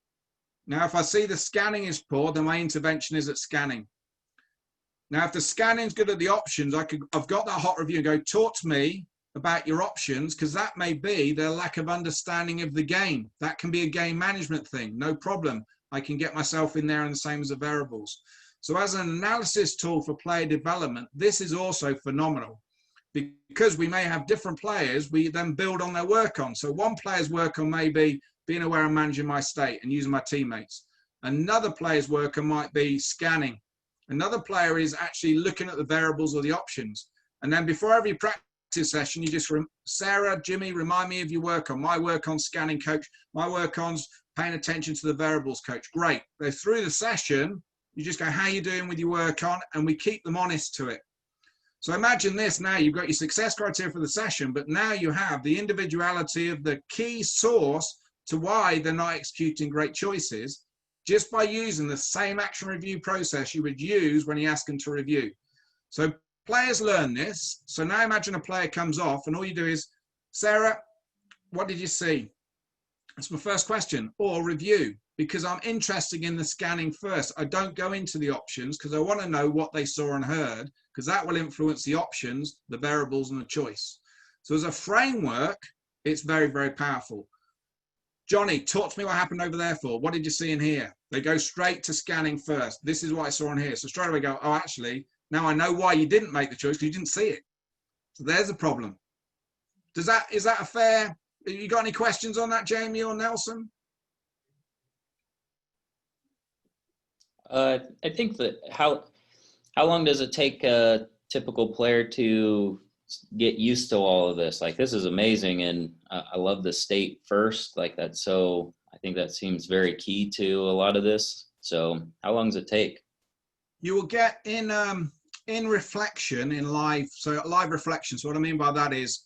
Now, if I see the scanning is poor, then my intervention is at scanning. Now, if the scanning's good at the options, I've got that hot review and go, talk to me about your options, because that may be their lack of understanding of the game. That can be a game management thing, no problem. I can get myself in there, and the same as the variables. So as an analysis tool for player development, this is also phenomenal, because we may have different players we then build on their work on. So one player's work on may be being aware and managing my state and using my teammates. Another player's work on might be scanning. Another player is actually looking at the variables or the options. And then before every practice session, you just, Sarah, Jimmy, remind me of your work on. My work on scanning, coach. My work on's paying attention to the variables, coach. Great. So through the session, you just go, how you doing with your work on? And we keep them honest to it. So imagine this now, you've got your success criteria for the session, but now you have the individuality of the key source to why they're not executing great choices, just by using the same action review process you would use when you ask them to review. So players learn this. So now imagine a player comes off and all you do is, Sarah, what did you see? That's my first question. Or review, because I'm interested in the scanning first. I don't go into the options because I want to know what they saw and heard, because that will influence the options, the variables, and the choice. So as a framework, it's very, very powerful. Johnny, talk to me what happened over there for. What did you see in here? They go straight to scanning first. This is what I saw in here. So straight away go, oh, actually, now I know why you didn't make the choice, because you didn't see it. So there's a problem. Is that a fair? You got any questions on that, Jamie or Nelson? I think that how long does it take a typical player to get used to all of this? Like, this is amazing, and I love the state first. Like, that's so. I think that seems very key to a lot of this. So, how long does it take? You will get in reflection in live. So live reflection. So what I mean by that is,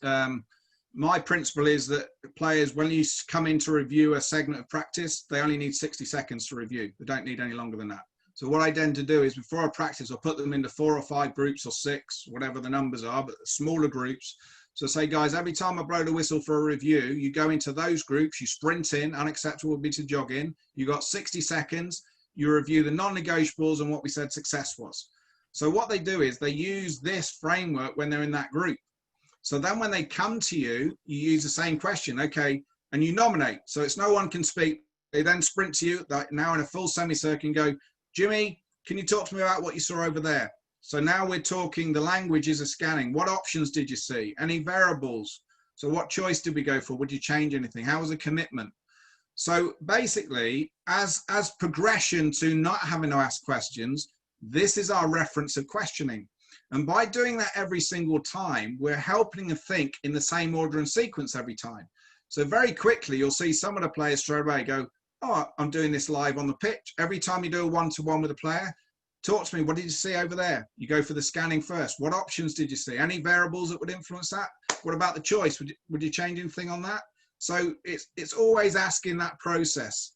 my principle is that players, when you come in to review a segment of practice, they only need 60 seconds to review. They don't need any longer than that. So what I tend to do is before I practice, I'll put them into 4 or 5 groups or 6, whatever the numbers are, but smaller groups. So say, guys, every time I blow the whistle for a review, you go into those groups, you sprint in, unacceptable would be to jog in. You got 60 seconds, you review the non-negotiables and what we said success was. So what they do is they use this framework when they're in that group. So then when they come to you, you use the same question, okay, and you nominate. So it's no one can speak. They then sprint to you, like now in a full semicircle, and go, Jimmy, can you talk to me about what you saw over there? So now we're talking the languages of scanning. What options did you see? Any variables? So what choice did we go for? Would you change anything? How was the commitment? So basically, as progression to not having to ask questions, this is our reference of questioning. And by doing that every single time, we're helping them think in the same order and sequence every time. So very quickly, you'll see some of the players straight away go, oh, I'm doing this live on the pitch. Every time you do a one-to-one with a player, talk to me, what did you see over there? You go for the scanning first. What options did you see? Any variables that would influence that? What about the choice? Would you change anything on that? So it's always asking that process.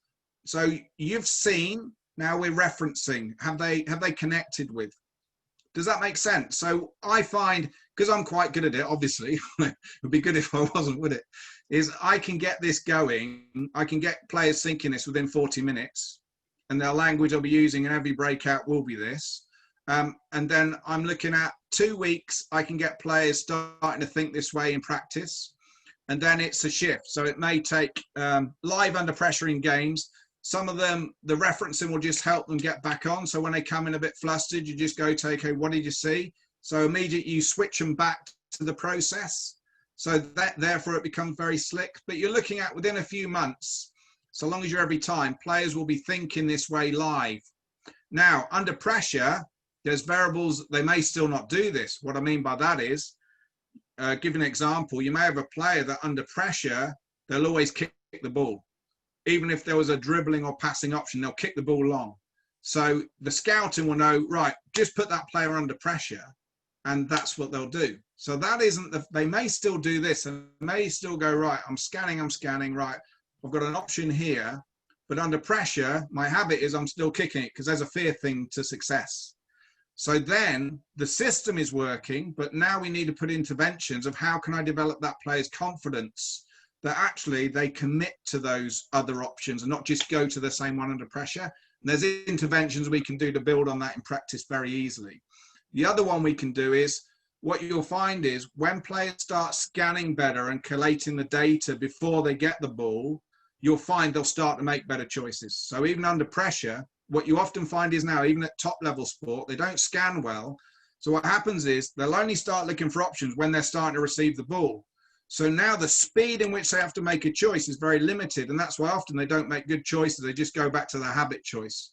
So you've seen, now we're referencing, have they connected with? Does that make sense? So I find, because I'm quite good at it, obviously, it would be good if I wasn't, would it? Is I can get this going, I can get players thinking this within 40 minutes, and their language I'll be using in every breakout will be this. And then I'm looking at 2 weeks, I can get players starting to think this way in practice. And then it's a shift. So it may take live under pressure in games. Some of them, the referencing will just help them get back on. So when they come in a bit flustered, you just go to, okay, what did you see? So immediately you switch them back to the process. So that therefore it becomes very slick. But you're looking at within a few months, so long as you're every time, players will be thinking this way live. Now, under pressure, there's variables, they may still not do this. What I mean by that is, give an example, you may have a player that under pressure, they'll always kick the ball. Even if there was a dribbling or passing option, they'll kick the ball long. So the scouting will know, right, just put that player under pressure, and that's what they'll do. So that isn't, they may still do this and may still go, right, I'm scanning, right, I've got an option here, but under pressure, my habit is I'm still kicking it because there's a fear thing to success. So then the system is working, but now we need to put interventions of how can I develop that player's confidence that actually they commit to those other options and not just go to the same one under pressure. And there's interventions we can do to build on that in practice very easily. The other one we can do is, what you'll find is when players start scanning better and collating the data before they get the ball, you'll find they'll start to make better choices. So even under pressure, what you often find is now, even at top level sport, they don't scan well. So what happens is they'll only start looking for options when they're starting to receive the ball. So now the speed in which they have to make a choice is very limited. And that's why often they don't make good choices. They just go back to their habit choice.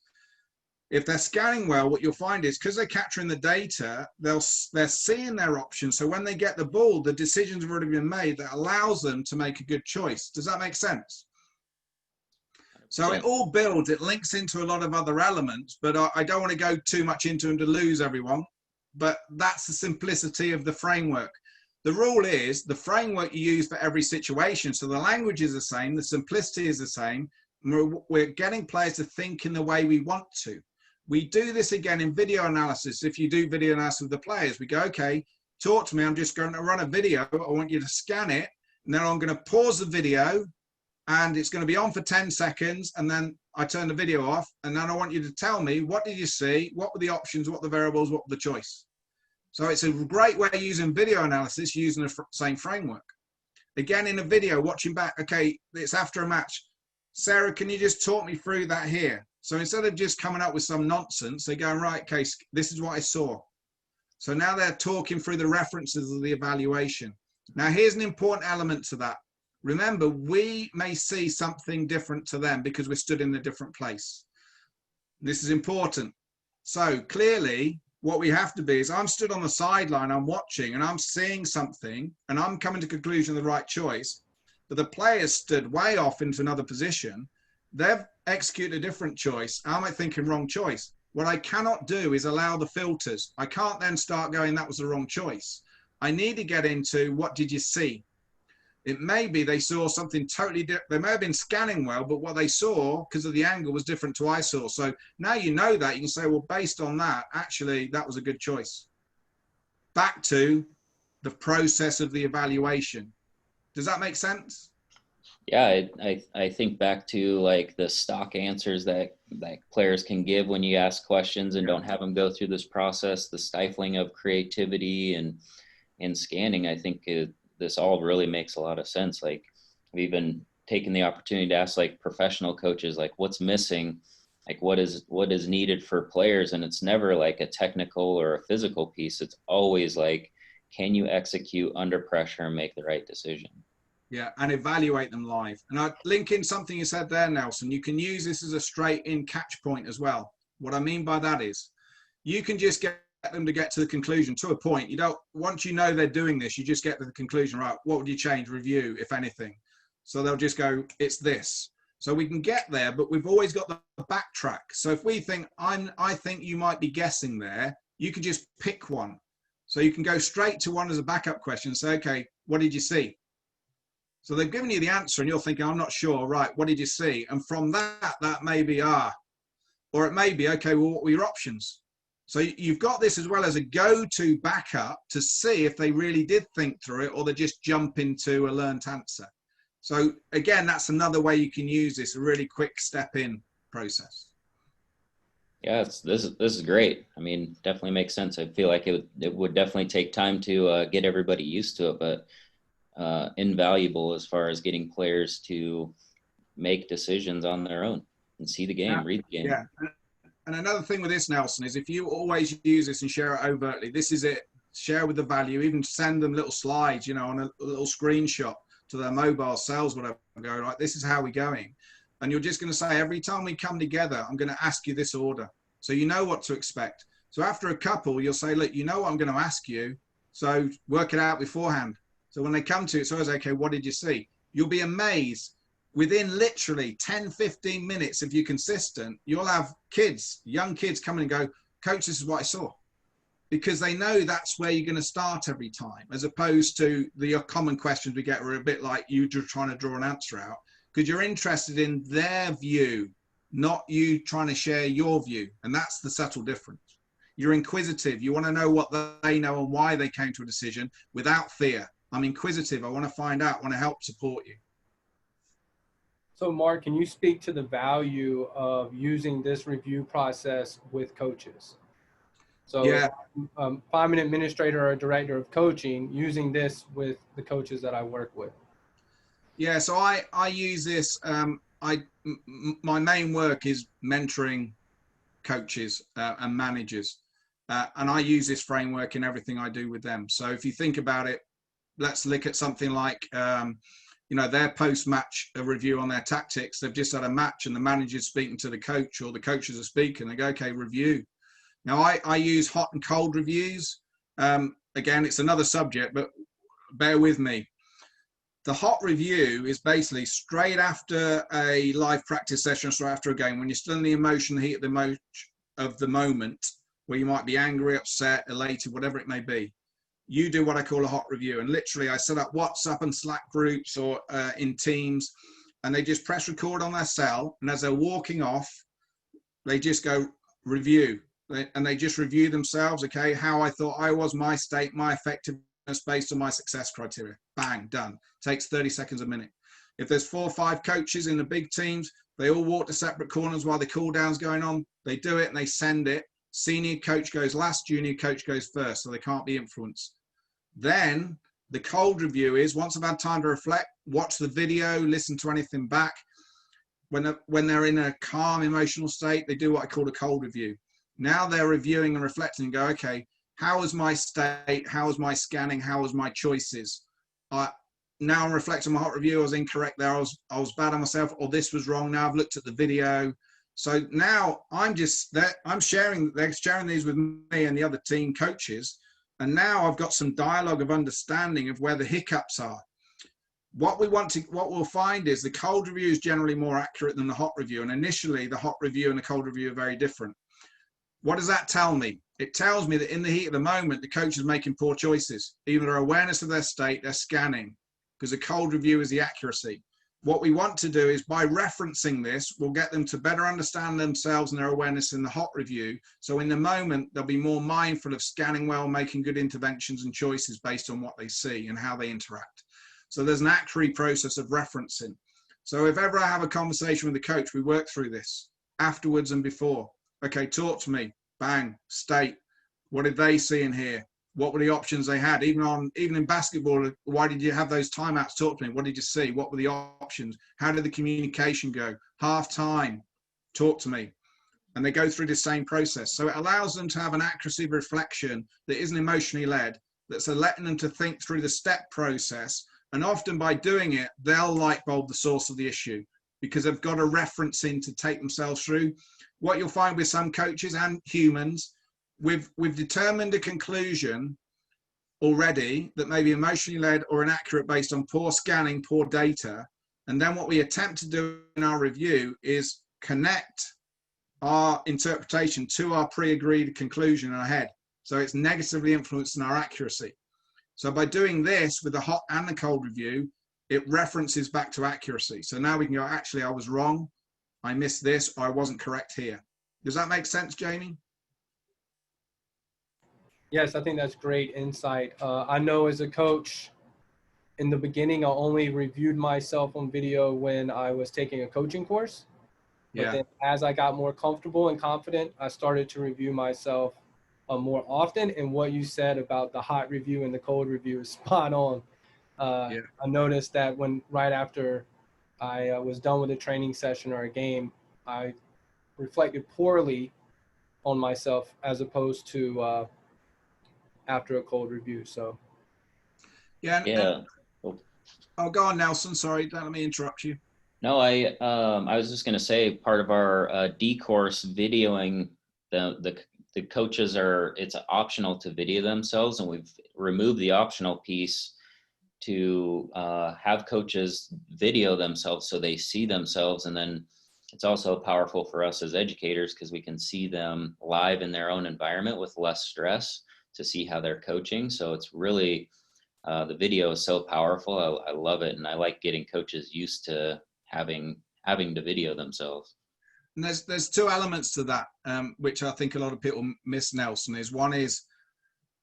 If they're scanning well, what you'll find is because they're capturing the data, they're seeing their options. So when they get the ball, the decisions have already been made that allows them to make a good choice. Does that make sense? So it all builds, it links into a lot of other elements, but I don't want to go too much into them to lose everyone. But that's the simplicity of the framework. The rule is the framework you use for every situation. So the language is the same, the simplicity is the same. We're getting players to think in the way we want to. We do this again in video analysis. If you do video analysis with the players, we go, okay, talk to me. I'm just going to run a video. I want you to scan it. And then I'm going to pause the video and it's going to be on for 10 seconds. And then I turn the video off. And then I want you to tell me, what did you see? What were the options? What were the variables? What were the choice? So it's a great way of using video analysis using the same framework. Again, in a video, watching back, okay, it's after a match. Sarah, can you just talk me through that here? So instead of just coming up with some nonsense, they're going, right, okay, this is what I saw. So now they're talking through the references of the evaluation. Now, here's an important element to that. Remember, we may see something different to them because we're stood in a different place. This is important. So clearly, what we have to be is I'm stood on the sideline, I'm watching, and I'm seeing something, and I'm coming to the conclusion of the right choice. But the players stood way off into another position. They've executed a different choice. I'm thinking wrong choice. What I cannot do is allow the filters. I can't then start going, that was the wrong choice. I need to get into what did you see? It may be they saw something totally different. They may have been scanning well, but what they saw because of the angle was different to what I saw. So now you know that, you can say, well, based on that, actually, that was a good choice. Back to the process of the evaluation. Does that make sense? Yeah, I think back to like the stock answers that players can give when you ask questions and don't have them go through this process, the stifling of creativity and scanning. I think this all really makes a lot of sense. Like I've even taken the opportunity to ask like professional coaches, like what's missing, like what is needed for players. And it's never like a technical or a physical piece. It's always like, can you execute under pressure and make the right decision? Yeah, and evaluate them live. And I link in something you said there, Nelson. You can use this as a straight in catch point as well. What I mean by that is you can just get them to get to the conclusion to a point. You don't, once you know they're doing this, you just get to the conclusion, right? What would you change, review, if anything? So they'll just go, it's this. So we can get there, but we've always got the backtrack. So if we think, I think you might be guessing there, you can just pick one. So you can go straight to one as a backup question. Say, okay, what did you see? So they've given you the answer and you're thinking, I'm not sure. Right, what did you see? And from that may be, or it may be, okay, well, what were your options? So you've got this as well as a go-to backup to see if they really did think through it or they just jump into a learned answer. So again, that's another way you can use this, a really quick step-in process. Yeah, this is great. I mean, definitely makes sense. I feel like it would definitely take time to get everybody used to it, but invaluable as far as getting players to make decisions on their own. and see the game, read the game. Yeah. And another thing with this, Nelson, is if you always use this and share it overtly, this is it. Share with the value, even send them little slides, you know, on a little screenshot to their mobile cells, whatever, go like, this is how we're going. And you're just going to say, every time we come together, I'm going to ask you this order. So you know what to expect. So after a couple, you'll say, look, you know what I'm going to ask you. So work it out beforehand. So when they come to it, it's always, okay, what did you see? You'll be amazed. Within literally 10, 15 minutes, if you're consistent, you'll have kids, young kids come in and go, coach, this is what I saw. Because they know that's where you're going to start every time, as opposed to the common questions we get are a bit like you just trying to draw an answer out, because you're interested in their view, not you trying to share your view. And that's the subtle difference. You're inquisitive. You want to know what they know and why they came to a decision without fear. I'm inquisitive. I want to find out, I want to help support you. So Mark, can you speak to the value of using this review process with coaches? So yeah. if I'm an administrator or a director of coaching, using this with the coaches that I work with. Yeah, so I use this, my main work is mentoring coaches and managers. And I use this framework in everything I do with them. So if you think about it, let's look at something like, you know, their post-match review on their tactics. They've just had a match and the manager's speaking to the coach, or the coaches are speaking. They go, okay, review. Now, I use hot and cold reviews. Again, it's another subject, but bear with me. The hot review is basically straight after a live practice session, straight after a game, when you're still in the emotion, the heat of the moment, where you might be angry, upset, elated, whatever it may be. You do what I call a hot review. And literally, I set up WhatsApp and Slack groups or in Teams, and they just press record on their cell. And as they're walking off, they just go review. And they just review themselves, okay, how I thought I was, my state, my effectiveness based on my success criteria. Bang, done. Takes 30 seconds a minute. If there's 4 or 5 coaches in the big teams, they all walk to separate corners while the cool down's going on. They do it and they send it. Senior coach goes last, junior coach goes first, so they can't be influenced. Then the cold review is, once I've had time to reflect, watch the video, listen to anything back. When they're in a calm emotional state, they do what I call a cold review. Now they're reviewing and reflecting and go, okay, how was my state? How was my scanning? How was my choices? Now I'm reflecting on my hot review. I was incorrect there. I was bad on myself, or this was wrong. Now I've looked at the video. So now they're sharing these with me and the other team coaches. And now I've got some dialogue of understanding of where the hiccups are. What we'll find is the cold review is generally more accurate than the hot review. And initially the hot review and the cold review are very different. What does that tell me? It tells me that in the heat of the moment, the coach is making poor choices. Either their awareness of their state, they're scanning, because a cold review is the accuracy. What we want to do is, by referencing this, we'll get them to better understand themselves and their awareness in the hot review. So in the moment, they'll be more mindful of scanning well, making good interventions and choices based on what they see and how they interact. So there's an accuracy process of referencing. So if ever I have a conversation with the coach, we work through this afterwards and before. Okay, talk to me. Bang, state. What did they see in here? What were the options they had? Even in basketball, why did you have those timeouts? Talk to me. What did you see? What were the options? How did the communication go? Half time, talk to me. And they go through the same process. So it allows them to have an accuracy of reflection that isn't emotionally led, that's letting them to think through the step process. And often by doing it, they'll light bulb the source of the issue, because they've got a reference in to take themselves through. What you'll find with some coaches and humans, we've determined a conclusion already that may be emotionally led or inaccurate based on poor scanning, poor data. And then what we attempt to do in our review is connect our interpretation to our pre-agreed conclusion in our head. So it's negatively influencing our accuracy. So by doing this with the hot and the cold review, it references back to accuracy. So now we can go, actually, I was wrong. I missed this, or I wasn't correct here. Does that make sense, Jamie? Yes, I think that's great insight. I know as a coach, in the beginning, I only reviewed myself on video when I was taking a coaching course. But then as I got more comfortable and confident, I started to review myself more often. And what you said about the hot review and the cold review is spot on. I noticed that right after I was done with a training session or a game, I reflected poorly on myself as opposed to after a cold review. So yeah. Oh, go on, Nelson. Sorry, don't let me interrupt you. No, I was just going to say, part of our D course videoing, the coaches it's optional to video themselves, and we've removed the optional piece to have coaches video themselves so they see themselves. And then it's also powerful for us as educators because we can see them live in their own environment with less stress to see how they're coaching. So it's really, the video is so powerful. I love it. And I like getting coaches used to having to video themselves. And there's two elements to that, which I think a lot of people miss, Nelson. One is,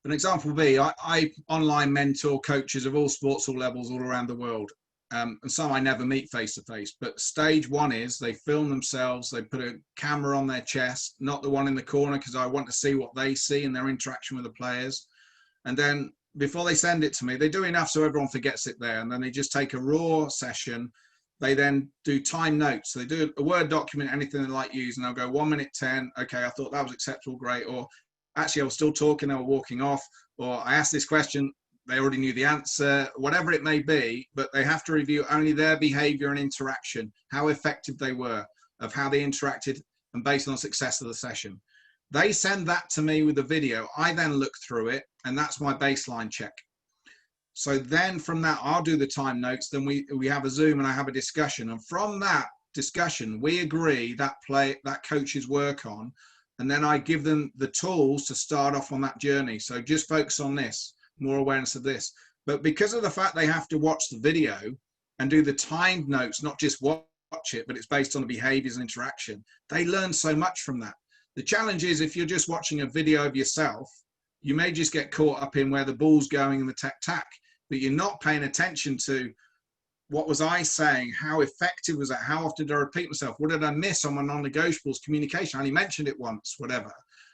an example B, I online mentor coaches of all sports, all levels, all around the world. And some I never meet face to face. But stage one is they film themselves, they put a camera on their chest, not the one in the corner, because I want to see what they see in their interaction with the players. And then before they send it to me, they do enough so everyone forgets it there. And then they just take a raw session. They then do time notes. So they do a Word document, anything they like use, and they'll go 1 minute 10. Okay, I thought that was acceptable, great. Or actually, I was still talking, they were walking off. Or I asked this question, they already knew the answer, whatever it may be, but they have to review only their behavior and interaction, how effective they were, of how they interacted, and based on the success of the session. They send that to me with a video. I then look through it, and that's my baseline check. So then from that, I'll do the time notes. Then we have a Zoom and I have a discussion. And from that discussion, we agree that coaches work on. And then I give them the tools to start off on that journey. So just focus on this, more awareness of this. But because of the fact they have to watch the video and do the timed notes, not just watch it, but it's based on the behaviors and interaction, they learn so much from that. The challenge is if you're just watching a video of yourself, you may just get caught up in where the ball's going in the tech-tack, but you're not paying attention to what was I saying, how effective was that, how often did I repeat myself, what did I miss on my non-negotiables, communication, I only mentioned it once, whatever.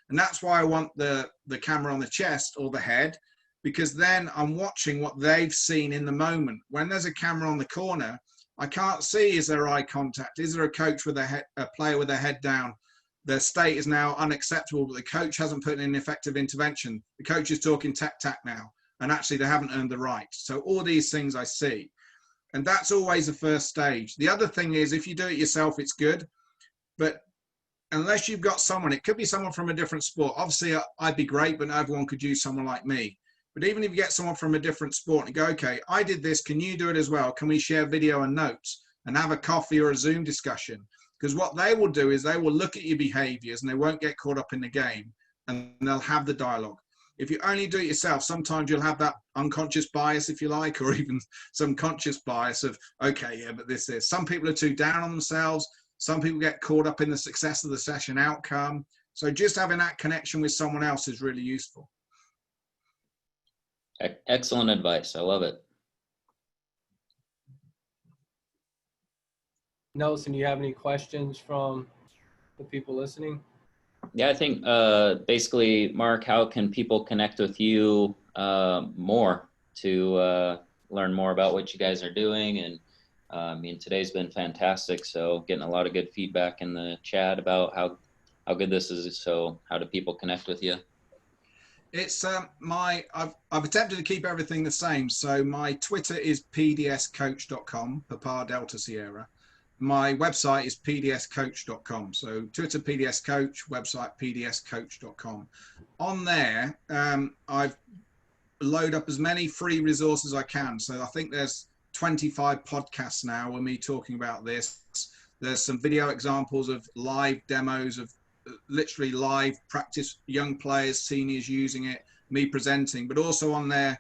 And that's why I want the camera on the chest or the head, because then I'm watching what they've seen in the moment. When there's a camera on the corner, I can't see, is there eye contact, is there a coach with a player with their head down, their state is now unacceptable, but the coach hasn't put in an effective intervention, the coach is talking tech-tack now, and actually they haven't earned the right. So all these things I see. And that's always the first stage. The other thing is, if you do it yourself, it's good. But unless you've got someone, it could be someone from a different sport. Obviously, I'd be great, but not everyone could use someone like me. But even if you get someone from a different sport and go, okay, I did this, can you do it as well? Can we share video and notes and have a coffee or a Zoom discussion? Because what they will do is they will look at your behaviors and they won't get caught up in the game, and they'll have the dialogue. If you only do it yourself, sometimes you'll have that unconscious bias, if you like, or even some conscious bias of, okay, yeah, but this is. Some people are too down on themselves. Some people get caught up in the success of the session outcome. So just having that connection with someone else is really useful. Excellent advice. I love it. Nelson, do you have any questions from the people listening? Yeah, I think basically, Mark, how can people connect with you more to learn more about what you guys are doing? And I mean, today's been fantastic. So getting a lot of good feedback in the chat about how good this is. So how do people connect with you? It's I've attempted to keep everything the same. So my Twitter is pdscoach.com, Papa Delta Sierra. My website is pdscoach.com. So Twitter pdscoach, website pdscoach.com. On there, I've load up as many free resources as I can. So I think there's 25 podcasts now with me talking about this. There's some video examples of live demos of literally live practice, young players, seniors using it, me presenting, but also on there,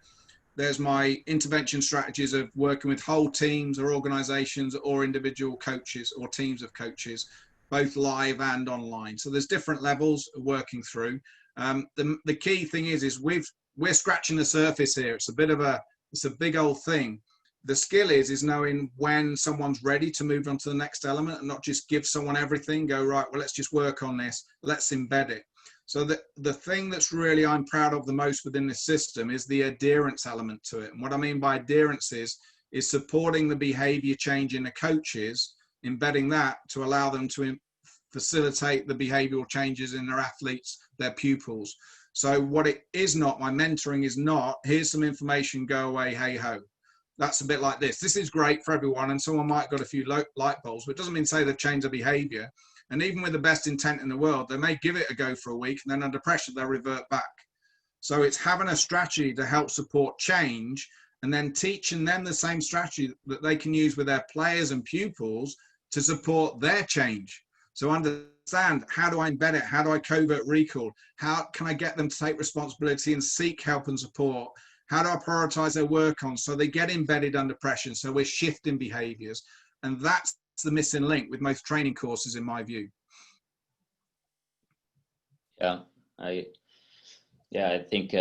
there's my intervention strategies of working with whole teams or organizations or individual coaches or teams of coaches, both live and online. So there's different levels of working through. The key thing is we're scratching the surface here. It's a big old thing. The skill is knowing when someone's ready to move on to the next element and not just give someone everything, go, right, well, let's just work on this. Let's embed it. So the thing that's really I'm proud of the most within this system is the adherence element to it. And what I mean by adherence is supporting the behavior change in the coaches, embedding that to allow them to facilitate the behavioral changes in their athletes, their pupils. So what it is not, my mentoring is not, here's some information, go away, hey ho. That's a bit like this. This is great for everyone, and someone might have got a few light bulbs, but it doesn't mean to say they've changed their behavior. And even with the best intent in the world, they may give it a go for a week, and then under pressure, they'll revert back. So it's having a strategy to help support change, and then teaching them the same strategy that they can use with their players and pupils to support their change. So understand, how do I embed it? How do I covert recall? How can I get them to take responsibility and seek help and support? How do I prioritize their work on so they get embedded under pressure? So we're shifting behaviors. And that's the missing link with most training courses, in my view. Yeah, I think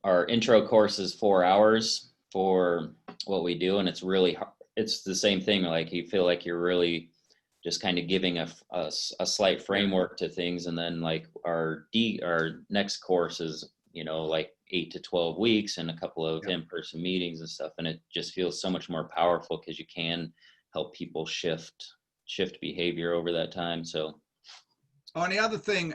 our intro course is 4 hours for what we do, and it's the same thing. Like, you feel like you're really just kind of giving a slight framework to things, and then like our next course is, you know, like 8 to 12 weeks and a couple of in-person meetings and stuff, and it just feels so much more powerful because you can help people shift behavior over that time. So. Oh, and the other thing,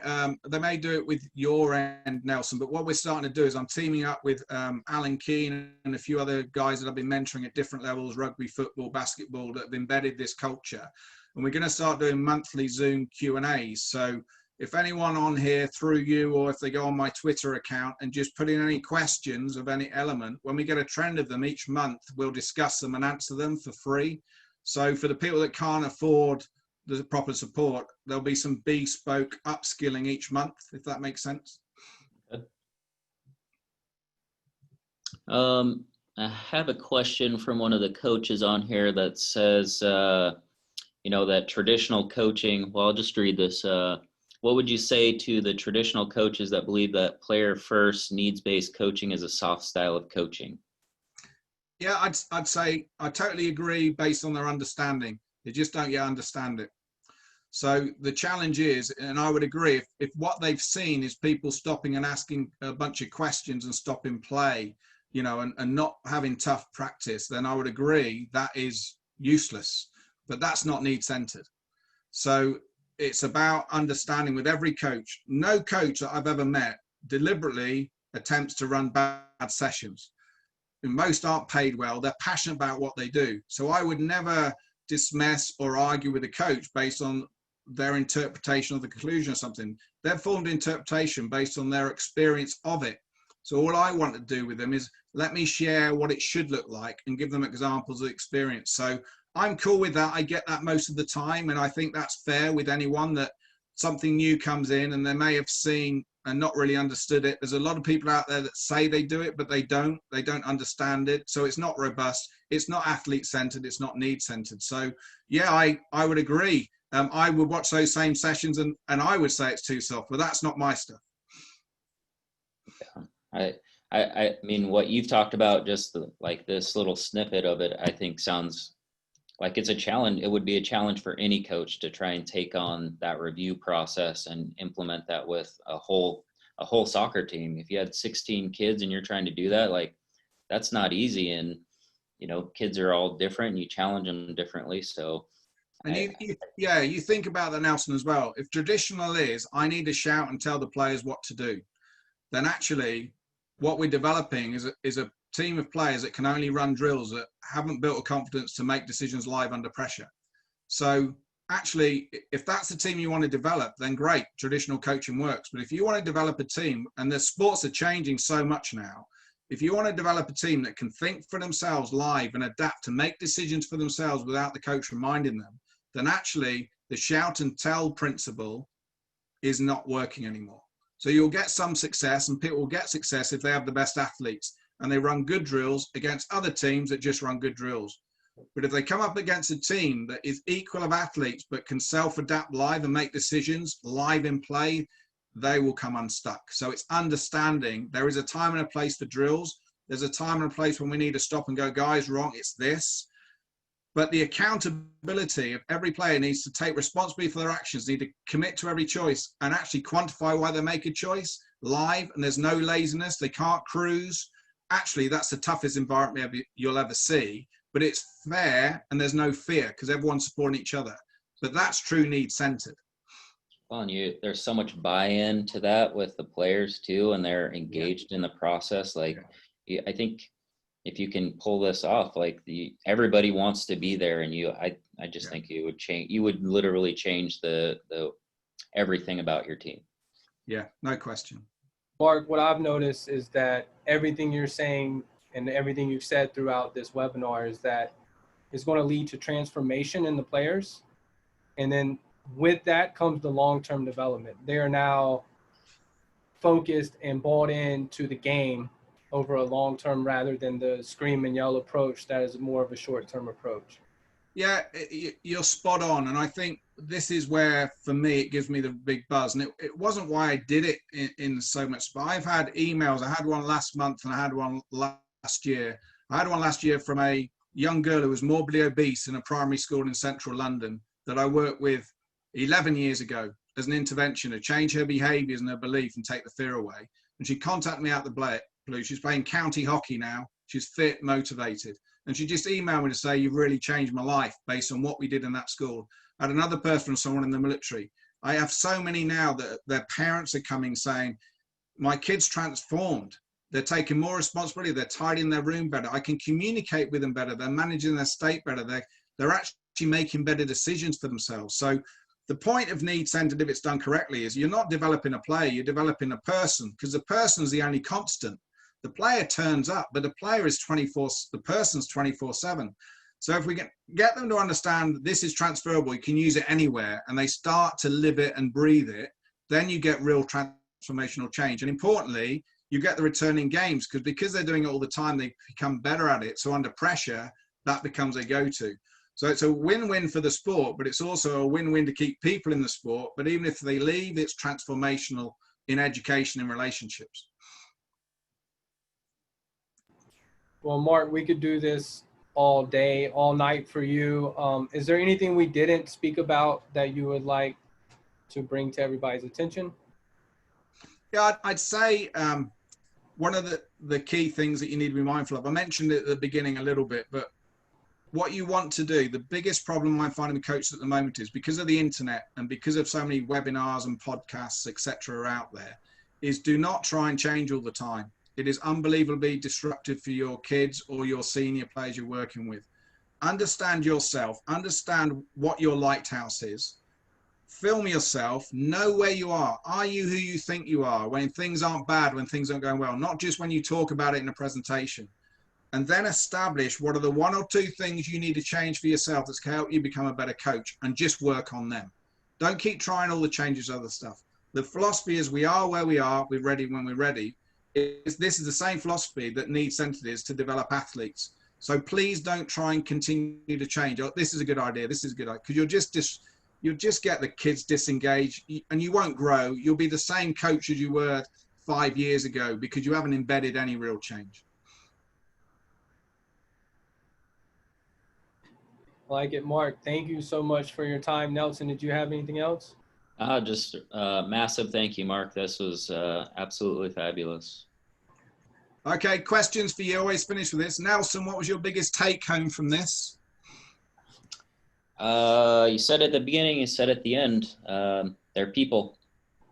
they may do it with your end, Nelson, but what we're starting to do is I'm teaming up with Alan Keane and a few other guys that I've been mentoring at different levels, rugby, football, basketball, that have embedded this culture. And we're going to start doing monthly Zoom Q&As. So if anyone on here through you, or if they go on my Twitter account and just put in any questions of any element, when we get a trend of them each month, we'll discuss them and answer them for free. So for the people that can't afford the proper support, there'll be some bespoke upskilling each month, if that makes sense. I have a question from one of the coaches on here that says, you know, that traditional coaching, well, I'll just read this. What would you say to the traditional coaches that believe that player first, needs-based coaching is a soft style of coaching? Yeah, I'd say I totally agree based on their understanding. They just don't yet understand it. So the challenge is, and I would agree, if what they've seen is people stopping and asking a bunch of questions and stopping play, you know, and not having tough practice, then I would agree that is useless. But that's not need-centered. So it's about understanding with every coach. No coach that I've ever met deliberately attempts to run bad sessions. Most aren't paid well. They're passionate about what they do. So I would never dismiss or argue with a coach based on their interpretation of the conclusion or something. They've formed interpretation based on their experience of it. So all I want to do with them is let me share what it should look like and give them examples of experience. So I'm cool with that. I get that most of the time. And I think that's fair with anyone, that something new comes in and they may have seen and not really understood it. There's a lot of people out there that say they do it, but they don't understand it. So it's not robust. It's not athlete centered. It's not need centered. So yeah, I would agree. I would watch those same sessions and I would say it's too soft, but that's not my stuff. Yeah. I mean, what you've talked about, just like this little snippet of it, I think sounds like it's a challenge. It would be a challenge for any coach to try and take on that review process and implement that with a whole soccer team. If you had 16 kids and you're trying to do that, like, that's not easy. And, you know, kids are all different and you challenge them differently. So. And you think about that, Nelson, as well. If traditional is, I need to shout and tell the players what to do, then actually what we're developing is a team of players that can only run drills, that haven't built a confidence to make decisions live under pressure. So actually, if that's the team you want to develop, then great, traditional coaching works. But if you want to develop a team, and the sports are changing so much now, if you want to develop a team that can think for themselves live and adapt to make decisions for themselves without the coach reminding them, then actually the shout and tell principle is not working anymore. So you'll get some success, and people will get success if they have the best athletes and they run good drills against other teams that just run good drills. But if they come up against a team that is equal of athletes but can self-adapt live and make decisions live in play, they will come unstuck. So it's understanding there is a time and a place for drills. There's a time and a place when we need to stop and go, guys, wrong, it's this. But the accountability of every player needs to take responsibility for their actions, need to commit to every choice and actually quantify why they make a choice live. And there's no laziness. They can't cruise. Actually, that's the toughest environment you'll ever see. But it's fair and there's no fear because everyone's supporting each other. But that's true need-centered. Well, and there's so much buy-in to that with the players too, and they're engaged in the process. Like, I think if you can pull this off, like everybody wants to be there, and I just think it would change. You would literally change the everything about your team. Yeah, no question. Mark, what I've noticed is that everything you're saying and everything you've said throughout this webinar is that it's going to lead to transformation in the players. And then with that comes the long-term development. They are now focused and bought into the game over a long-term rather than the scream and yell approach that is more of a short-term approach. Yeah, you're spot on. And I think this is where, for me, it gives me the big buzz. And it wasn't why I did it in so much, but I've had emails. I had one last month and I had one last year. I had one last year from a young girl who was morbidly obese in a primary school in central London that I worked with 11 years ago as an intervention to change her behaviours and her belief and take the fear away. And she contacted me out the blue. She's playing county hockey now. She's fit, motivated. And she just emailed me to say, you've really changed my life based on what we did in that school. I had another person, someone in the military. I have so many now that their parents are coming saying, my kid's transformed. They're taking more responsibility. They're tidying their room better. I can communicate with them better. They're managing their state better. They're actually making better decisions for themselves. So the point of need-centered, if it's done correctly, is you're not developing a player, you're developing a person, because the person's the only constant. The player turns up, but the player is the person's 24/7. So if we can get them to understand this is transferable, you can use it anywhere, and they start to live it and breathe it, then you get real transformational change. And importantly, you get the returning games because they're doing it all the time, they become better at it. So under pressure, that becomes a go-to. So it's a win-win for the sport, but it's also a win-win to keep people in the sport. But even if they leave, it's transformational in education and relationships. Well, Mark, we could do this all day, all night for you. Is there anything we didn't speak about that you would like to bring to everybody's attention? Yeah, I'd say one of the key things that you need to be mindful of, I mentioned it at the beginning a little bit, but what you want to do, the biggest problem I'm finding with coaches at the moment is because of the internet and because of so many webinars and podcasts, etc. out there, is do not try and change all the time. It is unbelievably disruptive for your kids or your senior players you're working with. Understand yourself, understand what your lighthouse is. Film yourself, know where you are. Are you who you think you are when things aren't bad, when things aren't going well, not just when you talk about it in a presentation. And then establish what are the one or two things you need to change for yourself that's going to help you become a better coach, and just work on them. Don't keep trying all the changes, other stuff. The philosophy is we are where we are, we're ready when we're ready. This is the same philosophy that need-centered is to develop athletes. So please don't try and continue to change. Oh, this is a good idea. This is a good idea. Because you'll just get the kids disengaged and you won't grow. You'll be the same coach as you were 5 years ago because you haven't embedded any real change. Like it, Mark. Thank you so much for your time. Nelson, did you have anything else? Just massive thank you, Mark. This was absolutely fabulous. Okay, questions for you. Always finish with this. Nelson, what was your biggest take home from this? You said at the beginning, you said at the end, they're people.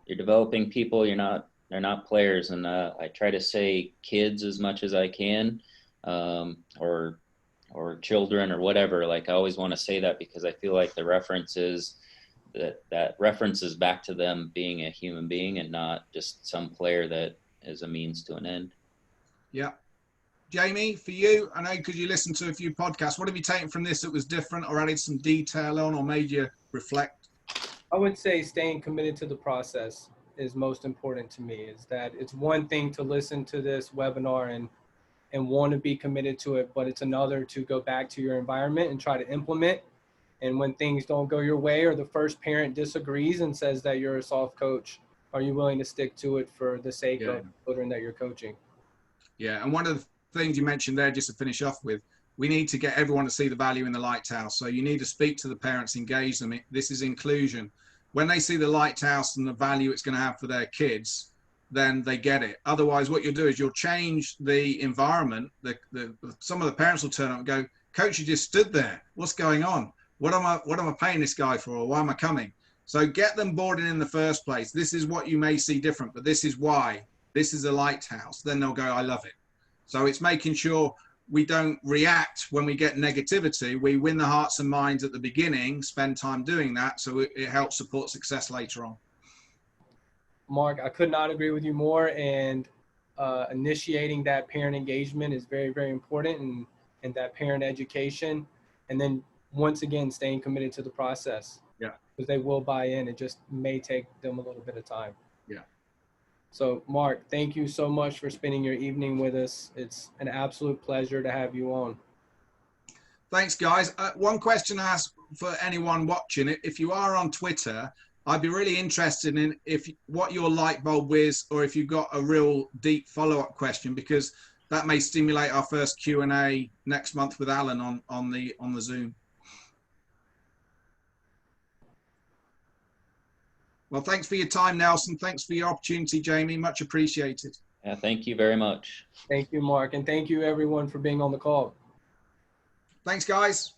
You're developing people. They're not players. And I try to say kids as much as I can, or children or whatever. Like I always want to say that because I feel like the references that references back to them being a human being and not just some player that is a means to an end. Yeah. Jamie, for you, I know because you listened to a few podcasts, what have you taken from this that was different or added some detail on or made you reflect? I would say staying committed to the process is most important to me. Is that it's one thing to listen to this webinar and want to be committed to it, but it's another to go back to your environment and try to implement. And when things don't go your way or the first parent disagrees and says that you're a soft coach, are you willing to stick to it for the sake of children that you're coaching? Yeah, and one of the things you mentioned there, just to finish off with, we need to get everyone to see the value in the lighthouse. So you need to speak to the parents, engage them. This is inclusion. When they see the lighthouse and the value it's going to have for their kids, then they get it. Otherwise, what you'll do is you'll change the environment. Some of the parents will turn up and go, "Coach, you just stood there. What's going on? What am I paying this guy for? Or why am I coming?" So get them bought in the first place. This is what you may see different, but this is why. This is a lighthouse. Then they'll go, I love it. So it's making sure we don't react when we get negativity. We win the hearts and minds at the beginning, spend time doing that, so it helps support success later on. Mark, I could not agree with you more. And initiating that parent engagement is very, very important, and that parent education. And then once again, staying committed to the process. Yeah. Because they will buy in. It just may take them a little bit of time. Yeah. So Mark, thank you so much for spending your evening with us. It's an absolute pleasure to have you on. Thanks, guys. One question I ask for anyone watching, if you are on Twitter, I'd be really interested in what your light bulb is, or if you've got a real deep follow-up question, because that may stimulate our first Q&A next month with Alan on the Zoom. Well, thanks for your time, Nelson. Thanks for your opportunity, Jamie. Much appreciated. Yeah, thank you very much. Thank you, Mark. And thank you, everyone, for being on the call. Thanks, guys.